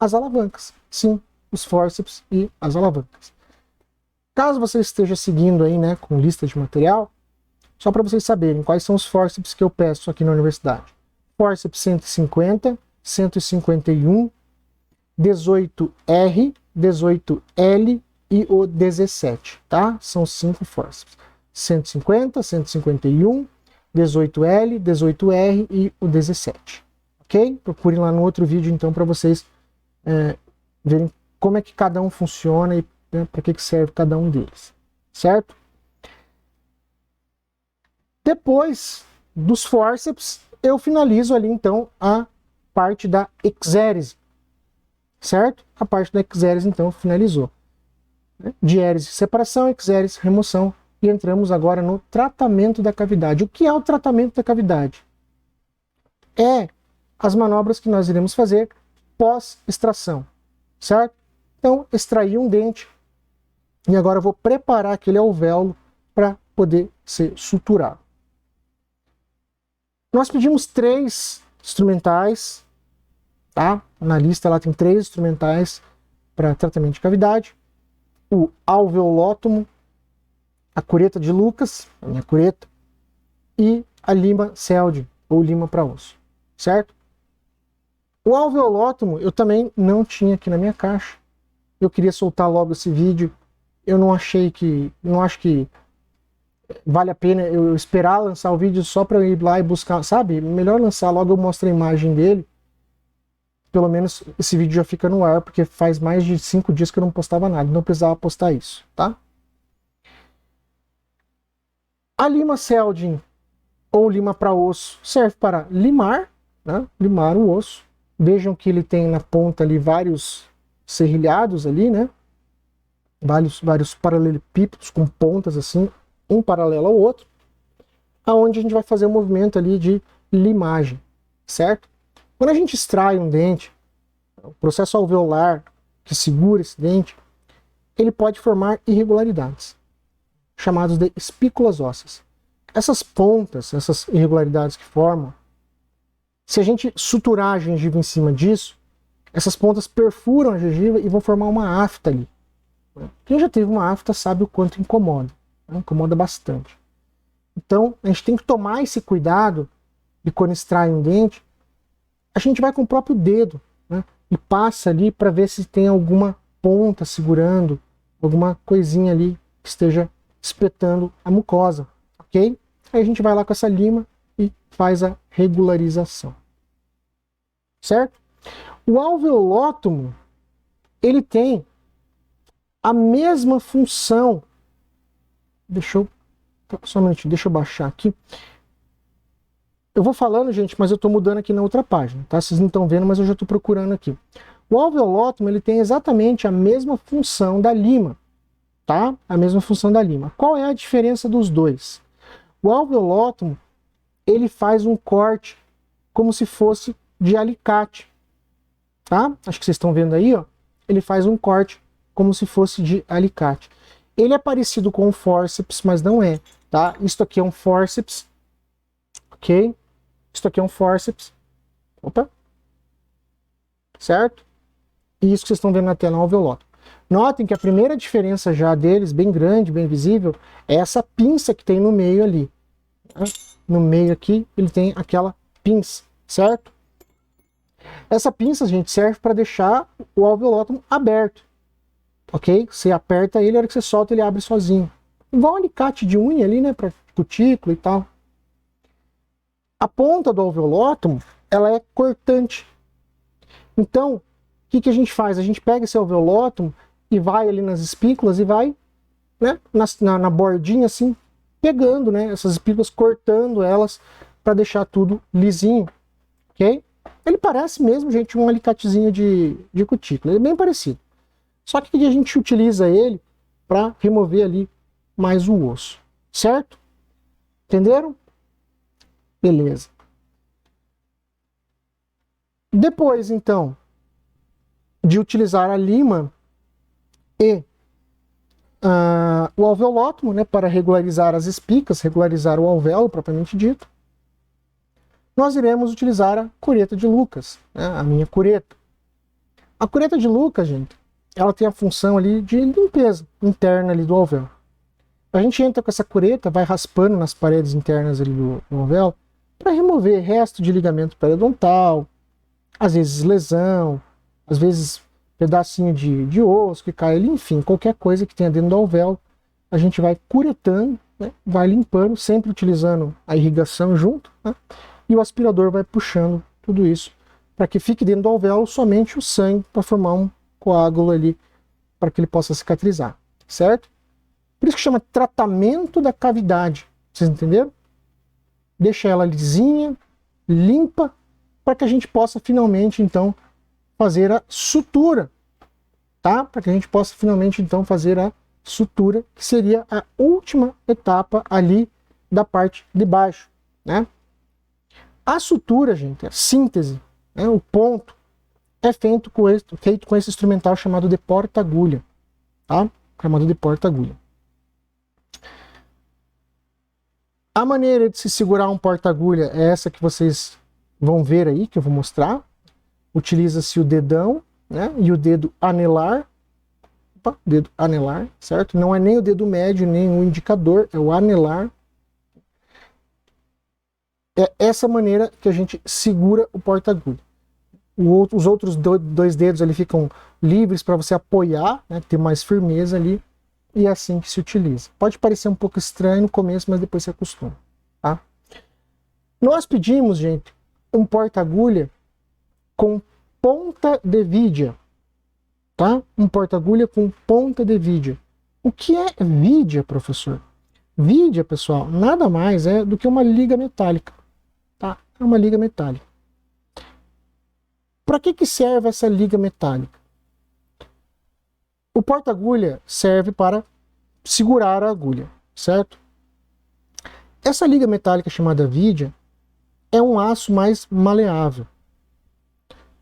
as alavancas. Sim, os fórceps e as alavancas. Caso você esteja seguindo aí, né, com lista de material, só para vocês saberem quais são os fórceps que eu peço aqui na universidade. Fórceps 150, 151, 18R, 18L e o 17, tá? São 5 fórceps. 150, 151, 18L, 18R e o 17. Ok? Procurem lá no outro vídeo, então, para vocês verem como é que cada um funciona e, né, para que serve cada um deles. Certo? Depois dos fórceps, eu finalizo ali, então, a parte da exérese. Certo? A parte da exérese, então, finalizou. Diérese, separação, exérese, remoção. E entramos agora no tratamento da cavidade. O que é o tratamento da cavidade? É as manobras que nós iremos fazer pós-extração, certo? Então, extrair um dente e agora eu vou preparar aquele alvéolo para poder ser suturado. Nós pedimos 3 instrumentais, tá? Na lista lá tem 3 instrumentais para tratamento de cavidade. O alveolótomo, a cureta de Lucas, a minha cureta, e a lima Seldin, ou lima para osso, certo? O alveolótomo eu também não tinha aqui na minha caixa. Eu queria soltar logo esse vídeo. Eu não acho que vale a pena eu esperar lançar o vídeo só para eu ir lá e buscar, sabe? Melhor lançar logo, eu mostro a imagem dele. Pelo menos esse vídeo já fica no ar, porque faz mais de 5 dias que eu não postava nada, não precisava postar isso, tá? A lima Seldin, ou lima para osso, serve para limar, né? Limar o osso. Vejam que ele tem na ponta ali vários serrilhados ali, né? Vários paralelepípedos com pontas assim, um paralelo ao outro, aonde a gente vai fazer um movimento ali de limagem, certo? Quando a gente extrai um dente, o processo alveolar que segura esse dente, ele pode formar irregularidades, chamadas de espículas ósseas. Essas pontas, essas irregularidades que formam, se a gente suturar a gengiva em cima disso, essas pontas perfuram a gengiva e vão formar uma afta ali. Quem já teve uma afta sabe o quanto incomoda, né? Incomoda bastante. Então, a gente tem que tomar esse cuidado de quando extrai um dente, a gente vai com o próprio dedo, né? E passa ali para ver se tem alguma ponta segurando, alguma coisinha ali que esteja espetando a mucosa, ok? Aí a gente vai lá com essa lima e faz a regularização, certo? O alveolótomo, ele tem a mesma função. Só um minutinho, deixa eu baixar aqui. Eu vou falando, gente, mas eu estou mudando aqui na outra página, tá? Vocês não estão vendo, mas eu já estou procurando aqui. O alveolótomo, ele tem exatamente a mesma função da lima, tá? A mesma função da lima. Qual é a diferença dos dois? O alveolótomo, ele faz um corte como se fosse de alicate, tá? Acho que vocês estão vendo aí, ó. Ele faz um corte como se fosse de alicate. Ele é parecido com o fórceps, mas não é, tá? Isto aqui é um fórceps, ok? Isto aqui é um fórceps, opa, certo? E isso que vocês estão vendo na tela é um alveolótomo. Notem que a primeira diferença já deles, bem grande, bem visível, é essa pinça que tem no meio ali. No meio aqui, ele tem aquela pinça, certo? Essa pinça, gente, serve para deixar o alveolótomo aberto, ok? Você aperta ele, a hora que você solta, ele abre sozinho. Igual um alicate de unha ali, né, para cutícula e tal. A ponta do alveolótomo, ela é cortante. Então, o que a gente faz? A gente pega esse alveolótomo e vai ali nas espículas e vai, né, na bordinha assim, pegando, né, essas espículas, cortando elas para deixar tudo lisinho, ok? Ele parece mesmo, gente, um alicatezinho de cutícula. Ele é bem parecido. Só que a gente utiliza ele para remover ali mais o osso, certo? Entenderam? Beleza. Depois, então, de utilizar a lima e o alveolótomo, né, para regularizar as espicas, regularizar o alvéolo propriamente dito, nós iremos utilizar a cureta de Lucas, né, a minha cureta. A cureta de Lucas, gente, ela tem a função ali de limpeza interna ali do alvéolo. A gente entra com essa cureta, vai raspando nas paredes internas ali do alvéolo para remover resto de ligamento periodontal, às vezes lesão, às vezes pedacinho de osso que cai ali, enfim, qualquer coisa que tenha dentro do alvéolo, a gente vai curetando, né, vai limpando, sempre utilizando a irrigação junto, né, e o aspirador vai puxando tudo isso para que fique dentro do alvéolo somente o sangue para formar um coágulo ali para que ele possa cicatrizar, certo? Por isso que chama tratamento da cavidade, vocês entenderam? Deixa ela lisinha, limpa, para que a gente possa finalmente então fazer a sutura, tá? Para que a gente possa finalmente então fazer a sutura, que seria a última etapa ali da parte de baixo, né? A sutura, gente, a síntese, né, o ponto, é feito com esse instrumental chamado de porta-agulha, tá? Chamado de porta-agulha. A maneira de se segurar um porta-agulha é essa que vocês vão ver aí, que eu vou mostrar. Utiliza-se o dedão, né, e o dedo anelar. Opa, dedo anelar, certo? Não é nem o dedo médio, nem o indicador, é o anelar. É essa maneira que a gente segura o porta-agulha. Os outros dois dedos ali ficam livres para você apoiar, né, ter mais firmeza ali, e é assim que se utiliza. Pode parecer um pouco estranho no começo, mas depois se acostuma, tá? Nós pedimos, gente, um porta-agulha com ponta de vidia, tá? Um porta-agulha com ponta de vidia. O que é vidia, professor? Vidia, pessoal, nada mais é do que uma liga metálica, tá? É uma liga metálica. Para que serve essa liga metálica? O porta-agulha serve para segurar a agulha, certo? Essa liga metálica chamada vidia é um aço mais maleável.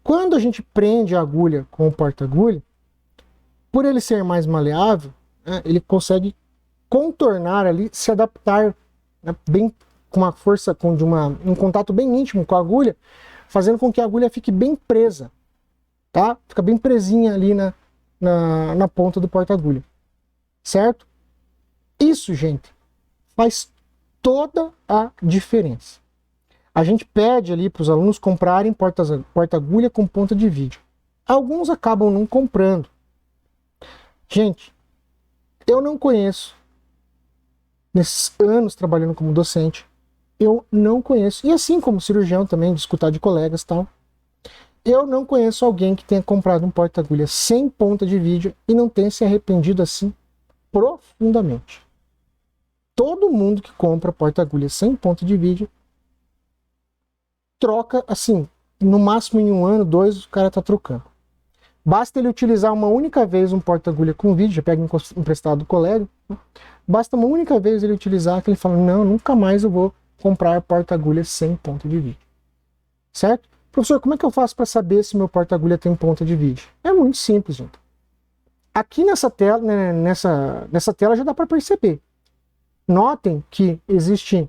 Quando a gente prende a agulha com o porta-agulha, por ele ser mais maleável, né, ele consegue contornar ali, se adaptar, né, bem com uma força, um contato bem íntimo com a agulha, fazendo com que a agulha fique bem presa, tá? Fica bem presinha ali na ponta do porta-agulha, certo? Isso, gente, faz toda a diferença. A gente pede ali para os alunos comprarem porta-agulha com ponta de vídeo. Alguns acabam não comprando. Gente, eu não conheço, nesses anos trabalhando como docente, eu não conheço, e assim como cirurgião também, de escutar de colegas e tal, eu não conheço alguém que tenha comprado um porta-agulha sem ponta de vídeo e não tenha se arrependido assim profundamente. Todo mundo que compra porta-agulha sem ponta de vídeo troca, assim, no máximo em 1 ano, 2, o cara tá trocando. Basta ele utilizar uma única vez um porta-agulha com vídeo, já pega emprestado do colega, né? Basta uma única vez ele utilizar que ele fala, não, nunca mais eu vou comprar porta-agulha sem ponta de vídeo. Certo? Professor, como é que eu faço para saber se meu porta-agulha tem ponta de vídeo? É muito simples, gente. Aqui nessa tela, né, nessa tela já dá para perceber. Notem que existe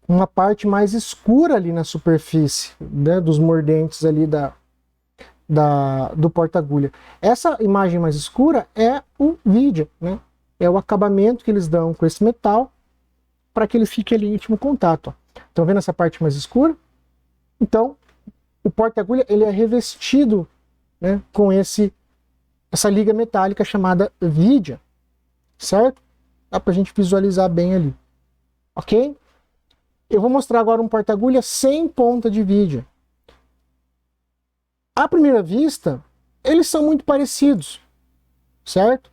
uma parte mais escura ali na superfície, né, dos mordentes ali do porta-agulha. Essa imagem mais escura é o vídeo, né? É o acabamento que eles dão com esse metal para que ele fique ali em íntimo contato. Estão vendo essa parte mais escura? Então, o porta-agulha ele é revestido, né, com essa liga metálica chamada vidia, certo? Dá para a gente visualizar bem ali, ok? Eu vou mostrar agora um porta-agulha sem ponta de vidia. À primeira vista, eles são muito parecidos, certo?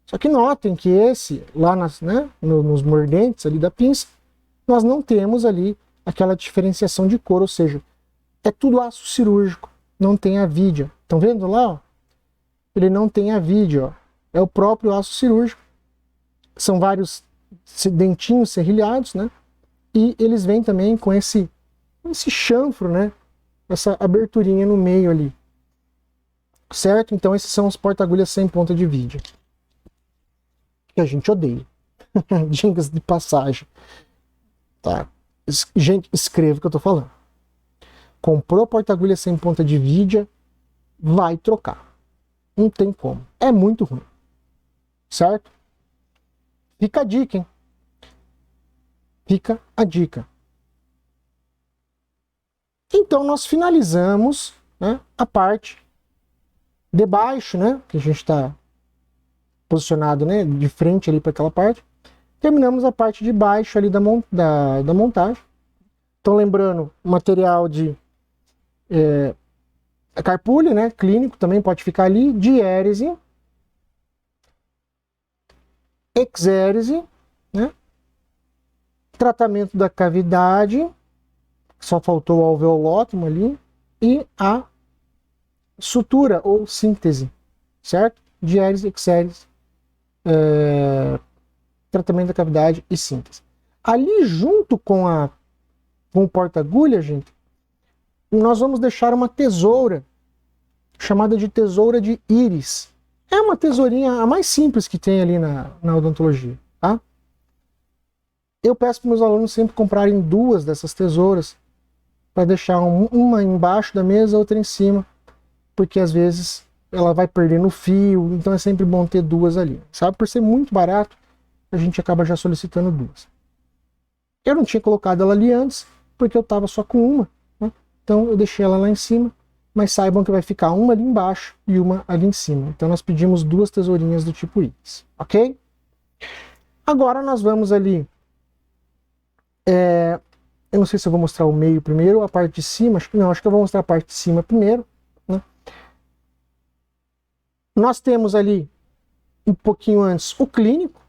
Só que notem que esse, lá nos mordentes ali da pinça, nós não temos ali aquela diferenciação de cor, ou seja, é tudo aço cirúrgico, não tem a vidia. Estão vendo lá? Ó? Ele não tem a vidia, ó. É o próprio aço cirúrgico. São vários dentinhos serrilhados, né? E eles vêm também com esse chanfro, né? Essa aberturinha no meio ali. Certo? Então esses são os porta-agulhas sem ponta de vidia. Que a gente odeia. Dicas de passagem. Tá? Gente, escreva o que eu tô falando. Comprou porta-agulha sem ponta de vidia, vai trocar. Não tem como. É muito ruim. Certo? Fica a dica, hein? Fica a dica. Então nós finalizamos, né, a parte de baixo, né, que a gente está posicionado, né, de frente ali para aquela parte. Terminamos a parte de baixo ali da montagem. Então lembrando, material de carpulha, né, clínico também pode ficar ali, diérese, exérese, né, tratamento da cavidade, só faltou o alveolótomo ali, e a sutura ou síntese, certo? Diérese, exérese, tratamento da cavidade e síntese. Ali junto com o porta-agulha, gente, nós vamos deixar uma tesoura, chamada de tesoura de íris. É uma tesourinha a mais simples que tem ali na odontologia, tá? Eu peço para meus alunos sempre comprarem 2 dessas tesouras, para deixar uma embaixo da mesa, outra em cima, porque às vezes ela vai perdendo o fio, então é sempre bom ter 2 ali. Sabe, por ser muito barato, a gente acaba já solicitando 2. Eu não tinha colocado ela ali antes, porque eu estava só com uma, né? Então eu deixei ela lá em cima, mas saibam que vai ficar uma ali embaixo e uma ali em cima. Então nós pedimos 2 tesourinhas do tipo íris, ok? Agora nós vamos ali... eu não sei se eu vou mostrar o meio primeiro ou a parte de cima. Acho que eu vou mostrar a parte de cima primeiro, né? Nós temos ali, um pouquinho antes, o clínico.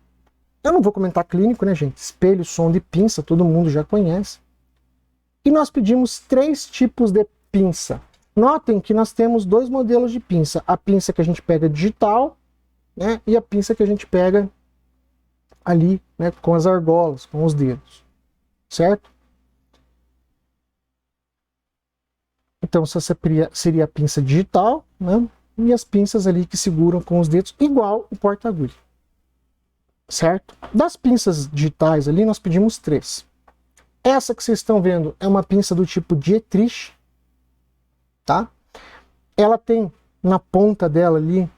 Eu não vou comentar clínico, né, gente? Espelho, sonda e pinça, todo mundo já conhece. E nós pedimos 3 tipos de pinça. Notem que nós temos 2 modelos de pinça. A pinça que a gente pega digital, né, e a pinça que a gente pega ali, né, com as argolas, com os dedos. certo? Então, essa seria a pinça digital, né? E as pinças ali que seguram com os dedos, igual o porta-agulha, certo? Das pinças digitais ali, nós pedimos 3. Essa que vocês estão vendo é uma pinça do tipo Dietrich, tá? Ela tem na ponta dela ali,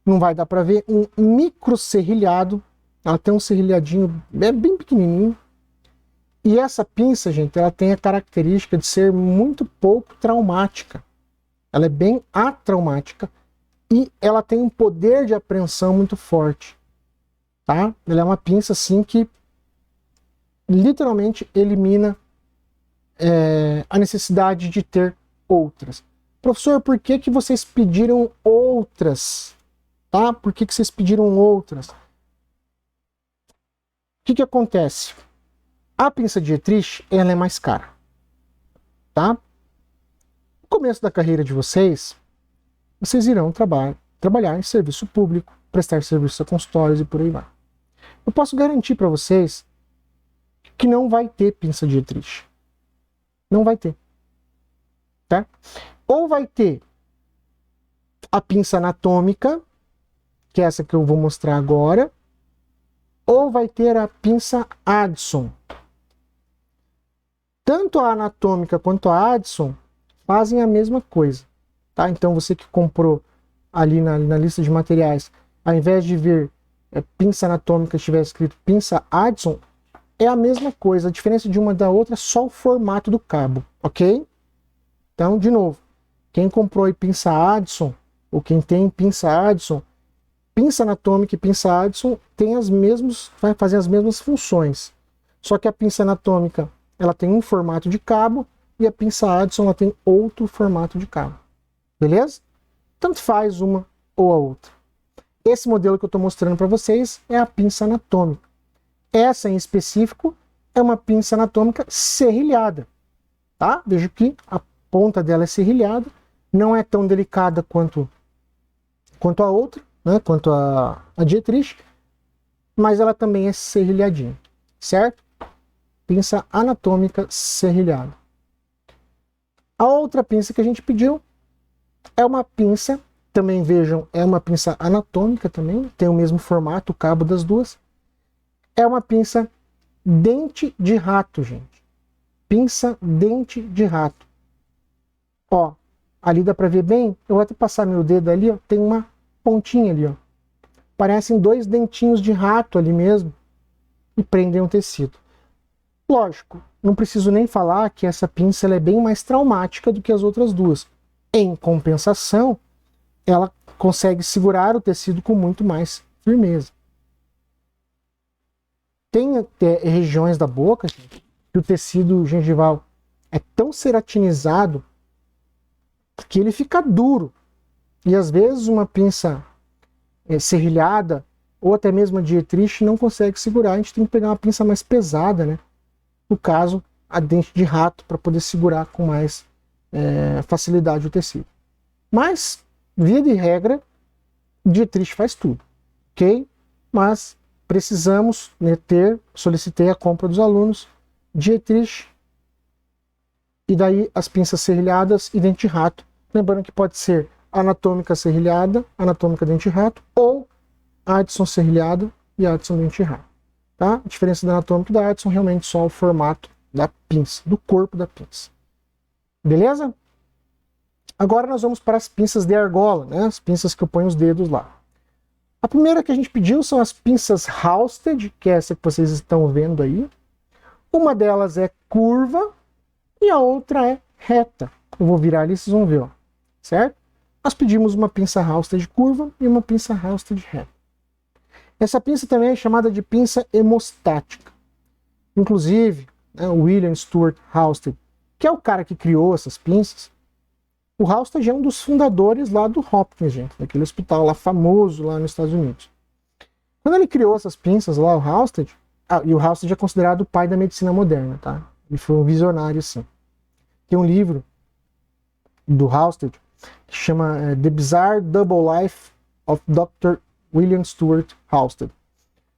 não vai dar para ver, um micro serrilhado. Ela tem um serrilhadinho bem pequenininho. E essa pinça, gente, ela tem a característica de ser muito pouco traumática. Ela é bem atraumática e ela tem um poder de apreensão muito forte, tá? Ela é uma pinça assim que literalmente elimina a necessidade de ter outras. Professor, por que que vocês pediram outras? Tá? Por que que vocês pediram outras? O que que acontece? A pinça Dietrich, ela é mais cara, tá? No começo da carreira de vocês, vocês irão trabalhar em serviço público, prestar serviço a consultórios e por aí vai. Eu posso garantir para vocês que não vai ter pinça Dietrich. Não vai ter, tá? Ou vai ter a pinça anatômica, que é essa que eu vou mostrar agora, ou vai ter a pinça Addison. Tanto a anatômica quanto a Addison fazem a mesma coisa, tá? Então você que comprou ali na lista de materiais, ao invés de ver pinça anatômica estiver escrito pinça Addison, é a mesma coisa. A diferença de uma da outra é só o formato do cabo, ok? Então, de novo, quem comprou aí pinça Addison, ou quem tem pinça Addison, pinça anatômica e pinça Addison tem vai fazer as mesmas funções. Só que a pinça anatômica ela tem um formato de cabo e a pinça Addison ela tem outro formato de cabo. Beleza? Tanto faz uma ou a outra. Esse modelo que eu estou mostrando para vocês é a pinça anatômica. Essa em específico é uma pinça anatômica serrilhada. Tá? Vejo que a ponta dela é serrilhada, não é tão delicada quanto a outra, né? Quanto a Dietrich, mas ela também é serrilhadinha, certo? Pinça anatômica serrilhada. A outra pinça que a gente pediu é uma pinça, também vejam, é uma pinça anatômica também, tem o mesmo formato, o cabo das duas. É uma pinça dente de rato, gente. Pinça dente de rato. Ó, ali dá pra ver bem, eu vou até passar meu dedo ali, ó, tem uma pontinha ali, ó. Parecem 2 dentinhos de rato ali mesmo e prendem o tecido. Lógico, não preciso nem falar que essa pinça ela é bem mais traumática do que as outras duas. Em compensação, ela consegue segurar o tecido com muito mais firmeza. Tem até regiões da boca, gente, que o tecido gengival é tão ceratinizado que ele fica duro. E às vezes uma pinça serrilhada ou até mesmo a Dietrich não consegue segurar. A gente tem que pegar uma pinça mais pesada, né? No caso, a dente de rato, para poder segurar com mais facilidade o tecido. Mas, via de regra, Dietrich faz tudo, ok? Mas precisamos, né, solicitei a compra dos alunos, Dietrich, e daí as pinças serrilhadas e dente de rato. Lembrando que pode ser anatômica serrilhada, anatômica dente de rato, ou Addison serrilhada e Addison dente de rato. Tá? A diferença da anatômica e da Addison realmente só o formato da pinça, do corpo da pinça. Beleza? Agora nós vamos para as pinças de argola, né? As pinças que eu ponho os dedos lá. A primeira que a gente pediu são as pinças Halsted, que é essa que vocês estão vendo aí. Uma delas é curva e a outra é reta. Eu vou virar ali, vocês vão ver, ó. Certo? Nós pedimos uma pinça Halsted curva e uma pinça Halsted reta. Essa pinça também é chamada de pinça hemostática. Inclusive, né, o William Stuart Halsted, que é o cara que criou essas pinças, o Halsted é um dos fundadores lá do Hopkins, gente, daquele hospital lá famoso lá nos Estados Unidos. Quando ele criou essas pinças lá, o Halsted, e o Halsted é considerado o pai da medicina moderna, tá? Ele foi um visionário, assim. Tem um livro do Halsted que chama The Bizarre Double Life of Dr. William Stuart Halsted.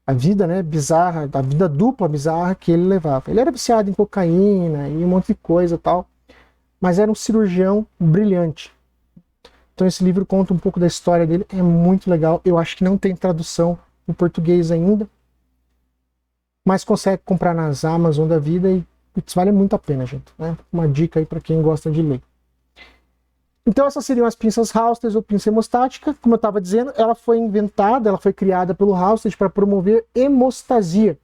a vida, né, bizarra, a vida dupla bizarra que ele levava. Ele era viciado em cocaína e um monte de coisa e tal, mas era um cirurgião brilhante. Então esse livro conta um pouco da história dele, é muito legal. Eu acho que não tem tradução em português ainda, mas consegue comprar nas Amazon da vida e vale muito a pena, gente. Né? Uma dica aí para quem gosta de ler. Então essas seriam as pinças Halsted ou pinça hemostática. Como eu estava dizendo, ela foi inventada, ela foi criada pelo Halsted para promover hemostasia.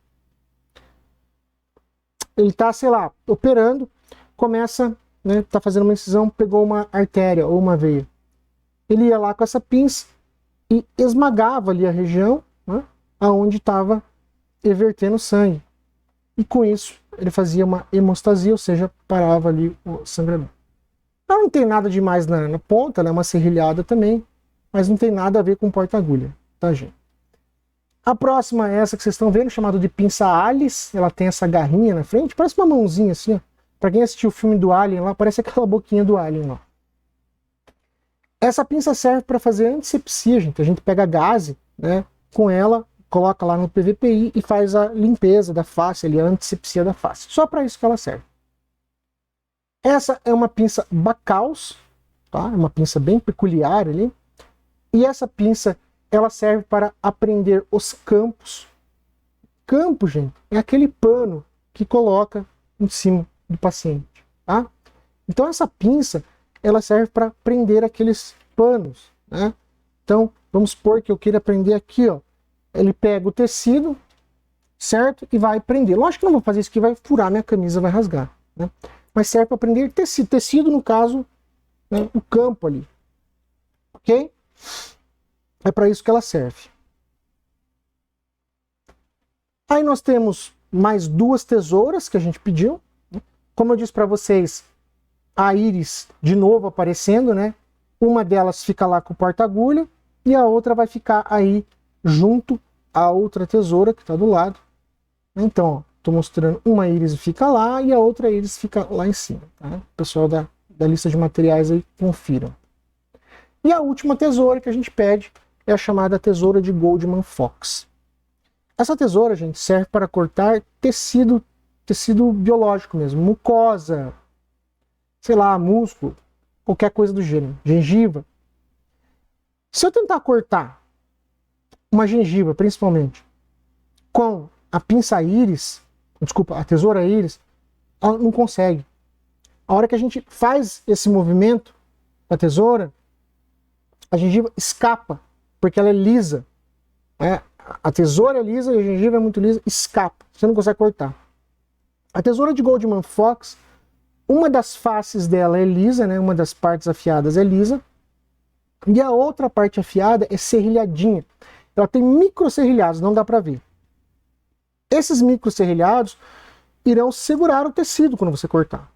Ele está, sei lá, operando, começa, né, tá fazendo uma incisão, pegou uma artéria ou uma veia. Ele ia lá com essa pinça e esmagava ali a região, né, aonde estava evertendo sangue. E com isso ele fazia uma hemostasia, ou seja, parava ali o sangramento. Não tem nada demais na ponta, ela é uma serrilhada também, mas não tem nada a ver com porta-agulha, tá, gente? A próxima é essa que vocês estão vendo, chamada de pinça Alice. Ela tem essa garrinha na frente, parece uma mãozinha assim, ó. Pra quem assistiu o filme do Alien lá, parece aquela boquinha do Alien lá. Essa pinça serve para fazer antisepsia, gente. A gente pega gaze, né, com ela, coloca lá no PVPI e faz a limpeza da face, ali, a antisepsia da face. Só para isso que ela serve. Essa é uma pinça Bacchus, tá? É uma pinça bem peculiar ali. E essa pinça, ela serve para aprender os campos. Campo, gente, é aquele pano que coloca em cima do paciente, tá? Então essa pinça, ela serve para prender aqueles panos, né? Então, vamos supor que eu queira prender aqui, ó. Ele pega o tecido, certo? E vai prender. Lógico que não vou fazer isso aqui, vai furar minha camisa, vai rasgar, né? Mas serve para prender tecido. Tecido, no caso, né, o campo ali. Ok? É para isso que ela serve. Aí nós temos mais duas tesouras que a gente pediu. Como eu disse para vocês, a íris de novo aparecendo, né? Uma delas fica lá com o porta-agulha e a outra vai ficar aí junto à outra tesoura que está do lado. Então, estou mostrando uma íris fica lá e a outra íris fica lá em cima. Tá? O pessoal da lista de materiais aí confiram. E a última tesoura que a gente pede é a chamada tesoura de Goldman Fox. Essa tesoura, gente, serve para cortar tecido biológico mesmo, mucosa, sei lá, músculo, qualquer coisa do gênero, gengiva. Se eu tentar cortar uma gengiva, principalmente, com a pinça íris, desculpa, a tesoura íris, ela não consegue. A hora que a gente faz esse movimento com a tesoura, a gengiva escapa, porque ela é lisa. Né? A tesoura é lisa e a gengiva é muito lisa, escapa, você não consegue cortar. A tesoura de Goldman Fox, uma das faces dela é lisa, né? Uma das partes afiadas é lisa, e a outra parte afiada é serrilhadinha. Ela tem microserrilhados, não dá para ver. Esses microserrilhados irão segurar o tecido quando você cortar.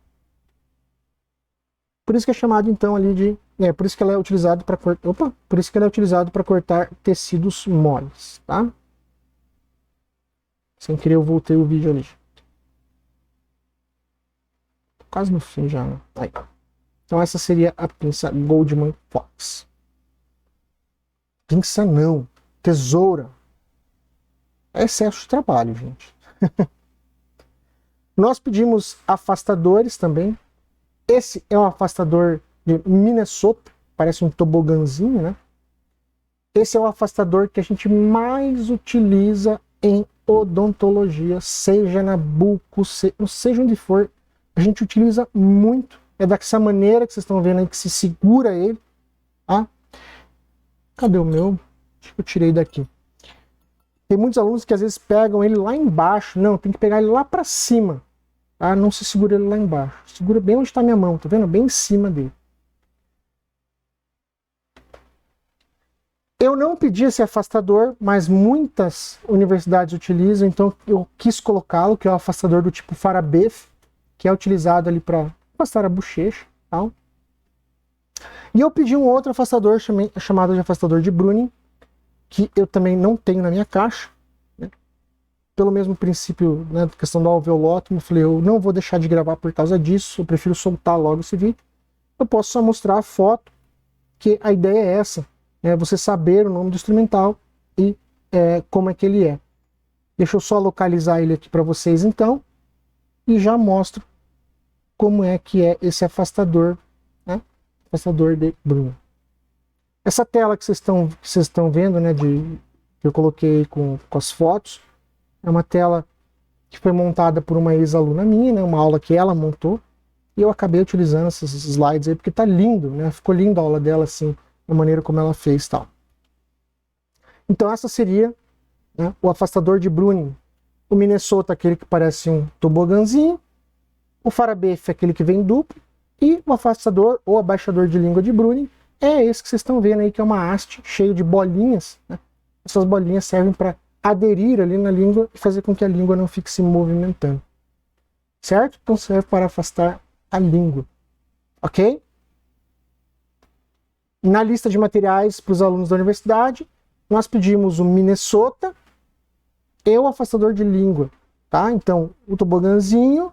Por isso que é chamado então ali de, por isso que ela é utilizado para cortar, por isso que ela é utilizado para cortar tecidos moles, tá? Sem querer eu voltei o vídeo ali. Quase no fim já, né? Aí. Então essa seria a pinça Goldman Fox. Pinça não, tesoura. É excesso de trabalho, gente. Nós pedimos afastadores também. Esse é um afastador de Minnesota, parece um tobogãzinho, né? Esse é o afastador que a gente mais utiliza em odontologia, seja na buco, seja onde for. A gente utiliza muito. É dessa maneira que vocês estão vendo aí que se segura ele. Tá? Cadê o meu? Acho que eu tirei daqui. Tem muitos alunos que às vezes pegam ele lá embaixo. Não, tem que pegar ele lá para cima. Tá? Não se segura ele lá embaixo. Segura bem onde está minha mão, tá vendo? Bem em cima dele. Eu não pedi esse afastador, mas muitas universidades utilizam, então eu quis colocá-lo, que é o afastador do tipo Farabef, que é utilizado ali para afastar a bochecha. Tal. E eu pedi um outro afastador chamado de afastador de Bruning, que eu também não tenho na minha caixa. Né? Pelo mesmo princípio, né, da questão do alveolótomo, eu falei, eu não vou deixar de gravar por causa disso, eu prefiro soltar logo esse vídeo. Eu posso só mostrar a foto, que a ideia é essa, né, você saber o nome do instrumental e como é que ele é. Deixa eu só localizar ele aqui para vocês então e já mostro como é que é esse afastador, né? Afastador de Bruni. Essa tela que vocês estão vendo, né, que eu coloquei com as fotos, é uma tela que foi montada por uma ex-aluna minha, né, uma aula que ela montou, e eu acabei utilizando esses slides aí porque tá lindo, né? Ficou linda a aula dela assim, da maneira como ela fez, tal. Então essa seria, né, o afastador de Bruni. O Minnesota, aquele que parece um tobogãzinho, o Farabefe, aquele que vem duplo, e o afastador ou abaixador de língua de Bruni é esse que vocês estão vendo aí, que é uma haste cheia de bolinhas, né? Essas bolinhas servem para aderir ali na língua e fazer com que a língua não fique se movimentando. Certo? Então serve para afastar a língua. Ok? Na lista de materiais para os alunos da universidade, nós pedimos o Minnesota e o afastador de língua, tá? Então, o tobogãzinho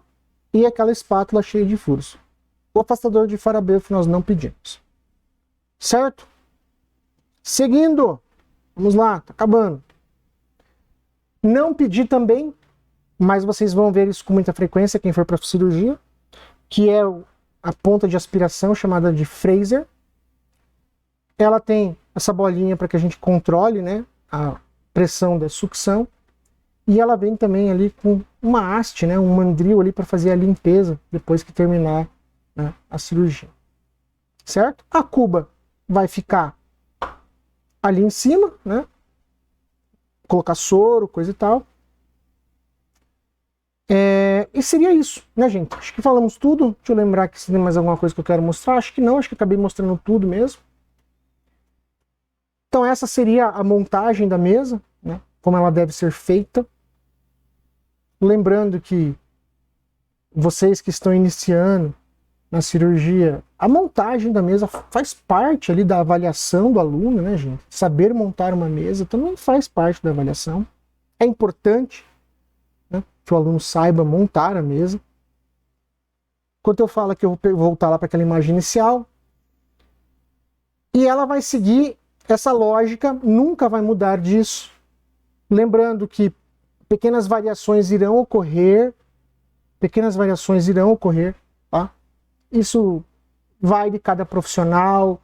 e aquela espátula cheia de furos. O afastador de Farabefe nós não pedimos. Certo? Seguindo, vamos lá, tá acabando. Não pedi também, mas vocês vão ver isso com muita frequência, quem for para cirurgia, que é a ponta de aspiração chamada de Fraser. Ela tem essa bolinha para que a gente controle, né, a pressão da sucção. E ela vem também ali com uma haste, né, um mandril ali para fazer a limpeza depois que terminar, né, a cirurgia. Certo? A cuba vai ficar ali em cima, né? Colocar soro, coisa e tal. E seria isso, né, gente? Acho que falamos tudo. Deixa eu lembrar que se tem mais alguma coisa que eu quero mostrar. Acho que não, acho que acabei mostrando tudo mesmo. Então essa seria a montagem da mesa, né? Como ela deve ser feita. Lembrando que vocês que estão iniciando na cirurgia, a montagem da mesa faz parte ali da avaliação do aluno, né, gente? Saber montar uma mesa também faz parte da avaliação. É importante, né, que o aluno saiba montar a mesa. Enquanto eu falo que eu vou voltar lá para aquela imagem inicial, e ela vai seguir essa lógica, nunca vai mudar disso. Lembrando que pequenas variações irão ocorrer, tá? Isso vai de cada profissional,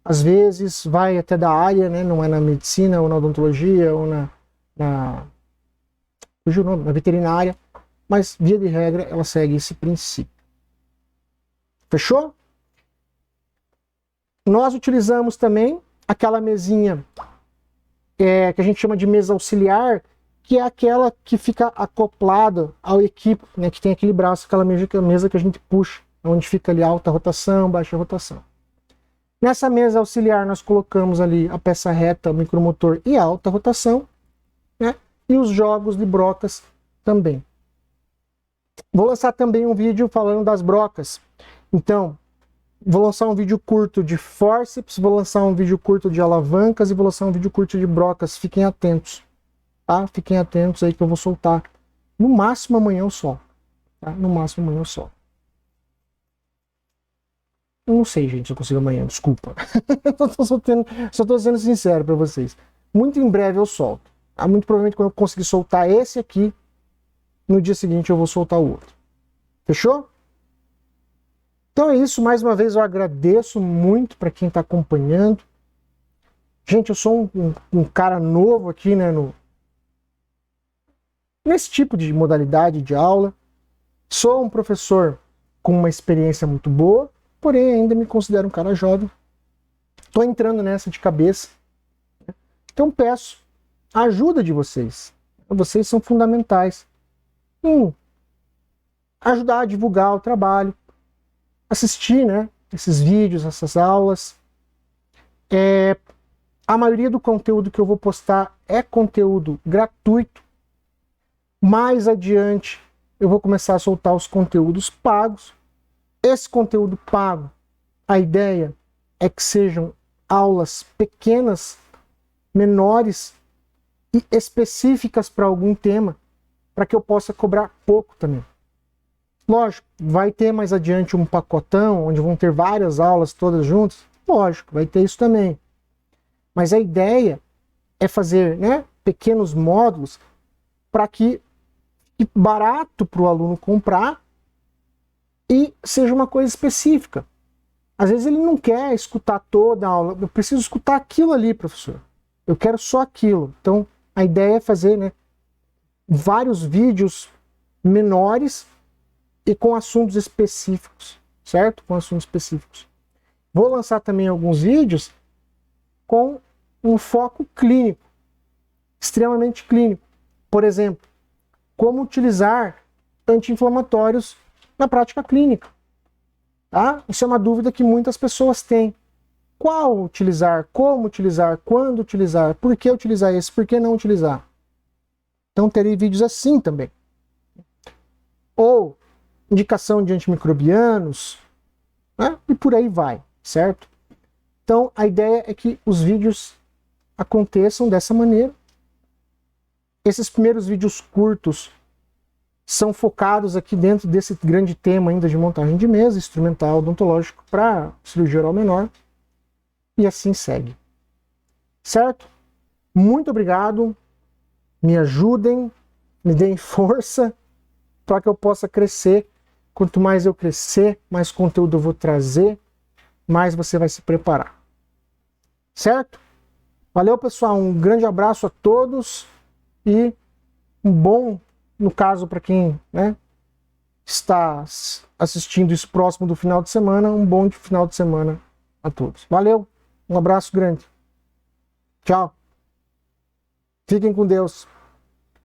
às vezes vai até da área, né? Não é na medicina, ou na odontologia, ou na veterinária, mas via de regra ela segue esse princípio. Fechou? Nós utilizamos também aquela mesinha que a gente chama de mesa auxiliar, que é aquela que fica acoplada ao equipe, né, que tem aquele braço, aquela mesa que a gente puxa, onde fica ali alta rotação, baixa rotação. Nessa mesa auxiliar nós colocamos ali a peça reta, o micromotor e a alta rotação, né, e os jogos de brocas também. Vou lançar também um vídeo falando das brocas. Então, vou lançar um vídeo curto de fórceps, vou lançar um vídeo curto de alavancas e vou lançar um vídeo curto de brocas. Fiquem atentos, tá? Fiquem atentos aí que eu vou soltar. No máximo amanhã eu solto, tá? No máximo amanhã eu solto. Eu não sei, gente, se eu consigo amanhã, desculpa. Só tô sendo sincero para vocês. Muito em breve eu solto. Muito provavelmente quando eu conseguir soltar esse aqui, no dia seguinte eu vou soltar o outro. Fechou? Então é isso, mais uma vez eu agradeço muito para quem está acompanhando. Gente, eu sou um cara novo aqui, né, nesse tipo de modalidade de aula. Sou um professor com uma experiência muito boa, porém ainda me considero um cara jovem. Estou entrando nessa de cabeça. Então peço a ajuda de vocês. Vocês são fundamentais em ajudar a divulgar o trabalho, assistir, né, esses vídeos, essas aulas. A maioria do conteúdo que eu vou postar é conteúdo gratuito. Mais adiante eu vou começar a soltar os conteúdos pagos. Esse conteúdo pago, a ideia é que sejam aulas pequenas, menores e específicas para algum tema, para que eu possa cobrar pouco também. Lógico, vai ter mais adiante um pacotão, onde vão ter várias aulas todas juntas. Lógico, vai ter isso também. Mas a ideia é fazer, né, pequenos módulos para que fique barato para o aluno comprar e seja uma coisa específica. Às vezes ele não quer escutar toda a aula, eu preciso escutar aquilo ali, professor. Eu quero só aquilo. Então, a ideia é fazer, né, vários vídeos menores e com assuntos específicos, certo? Com assuntos específicos. Vou lançar também alguns vídeos com um foco clínico, extremamente clínico. Por exemplo, como utilizar anti-inflamatórios na prática clínica. Tá? Isso é uma dúvida que muitas pessoas têm. Qual utilizar, como utilizar, quando utilizar, por que utilizar esse, por que não utilizar. Então terei vídeos assim também. Ou indicação de antimicrobianos, né? E por aí vai, certo? Então a ideia é que os vídeos aconteçam dessa maneira. Esses primeiros vídeos curtos são focados aqui dentro desse grande tema ainda de montagem de mesa, instrumental odontológico para cirurgia oral menor. E assim segue. Certo? Muito obrigado. Me ajudem, me deem força para que eu possa crescer. Quanto mais eu crescer, mais conteúdo eu vou trazer, mais você vai se preparar. Certo? Valeu, pessoal. Um grande abraço a todos e um bom, no caso, para quem, né, está assistindo isso próximo do final de semana, um bom final de semana a todos. Valeu, um abraço grande. Tchau. Fiquem com Deus.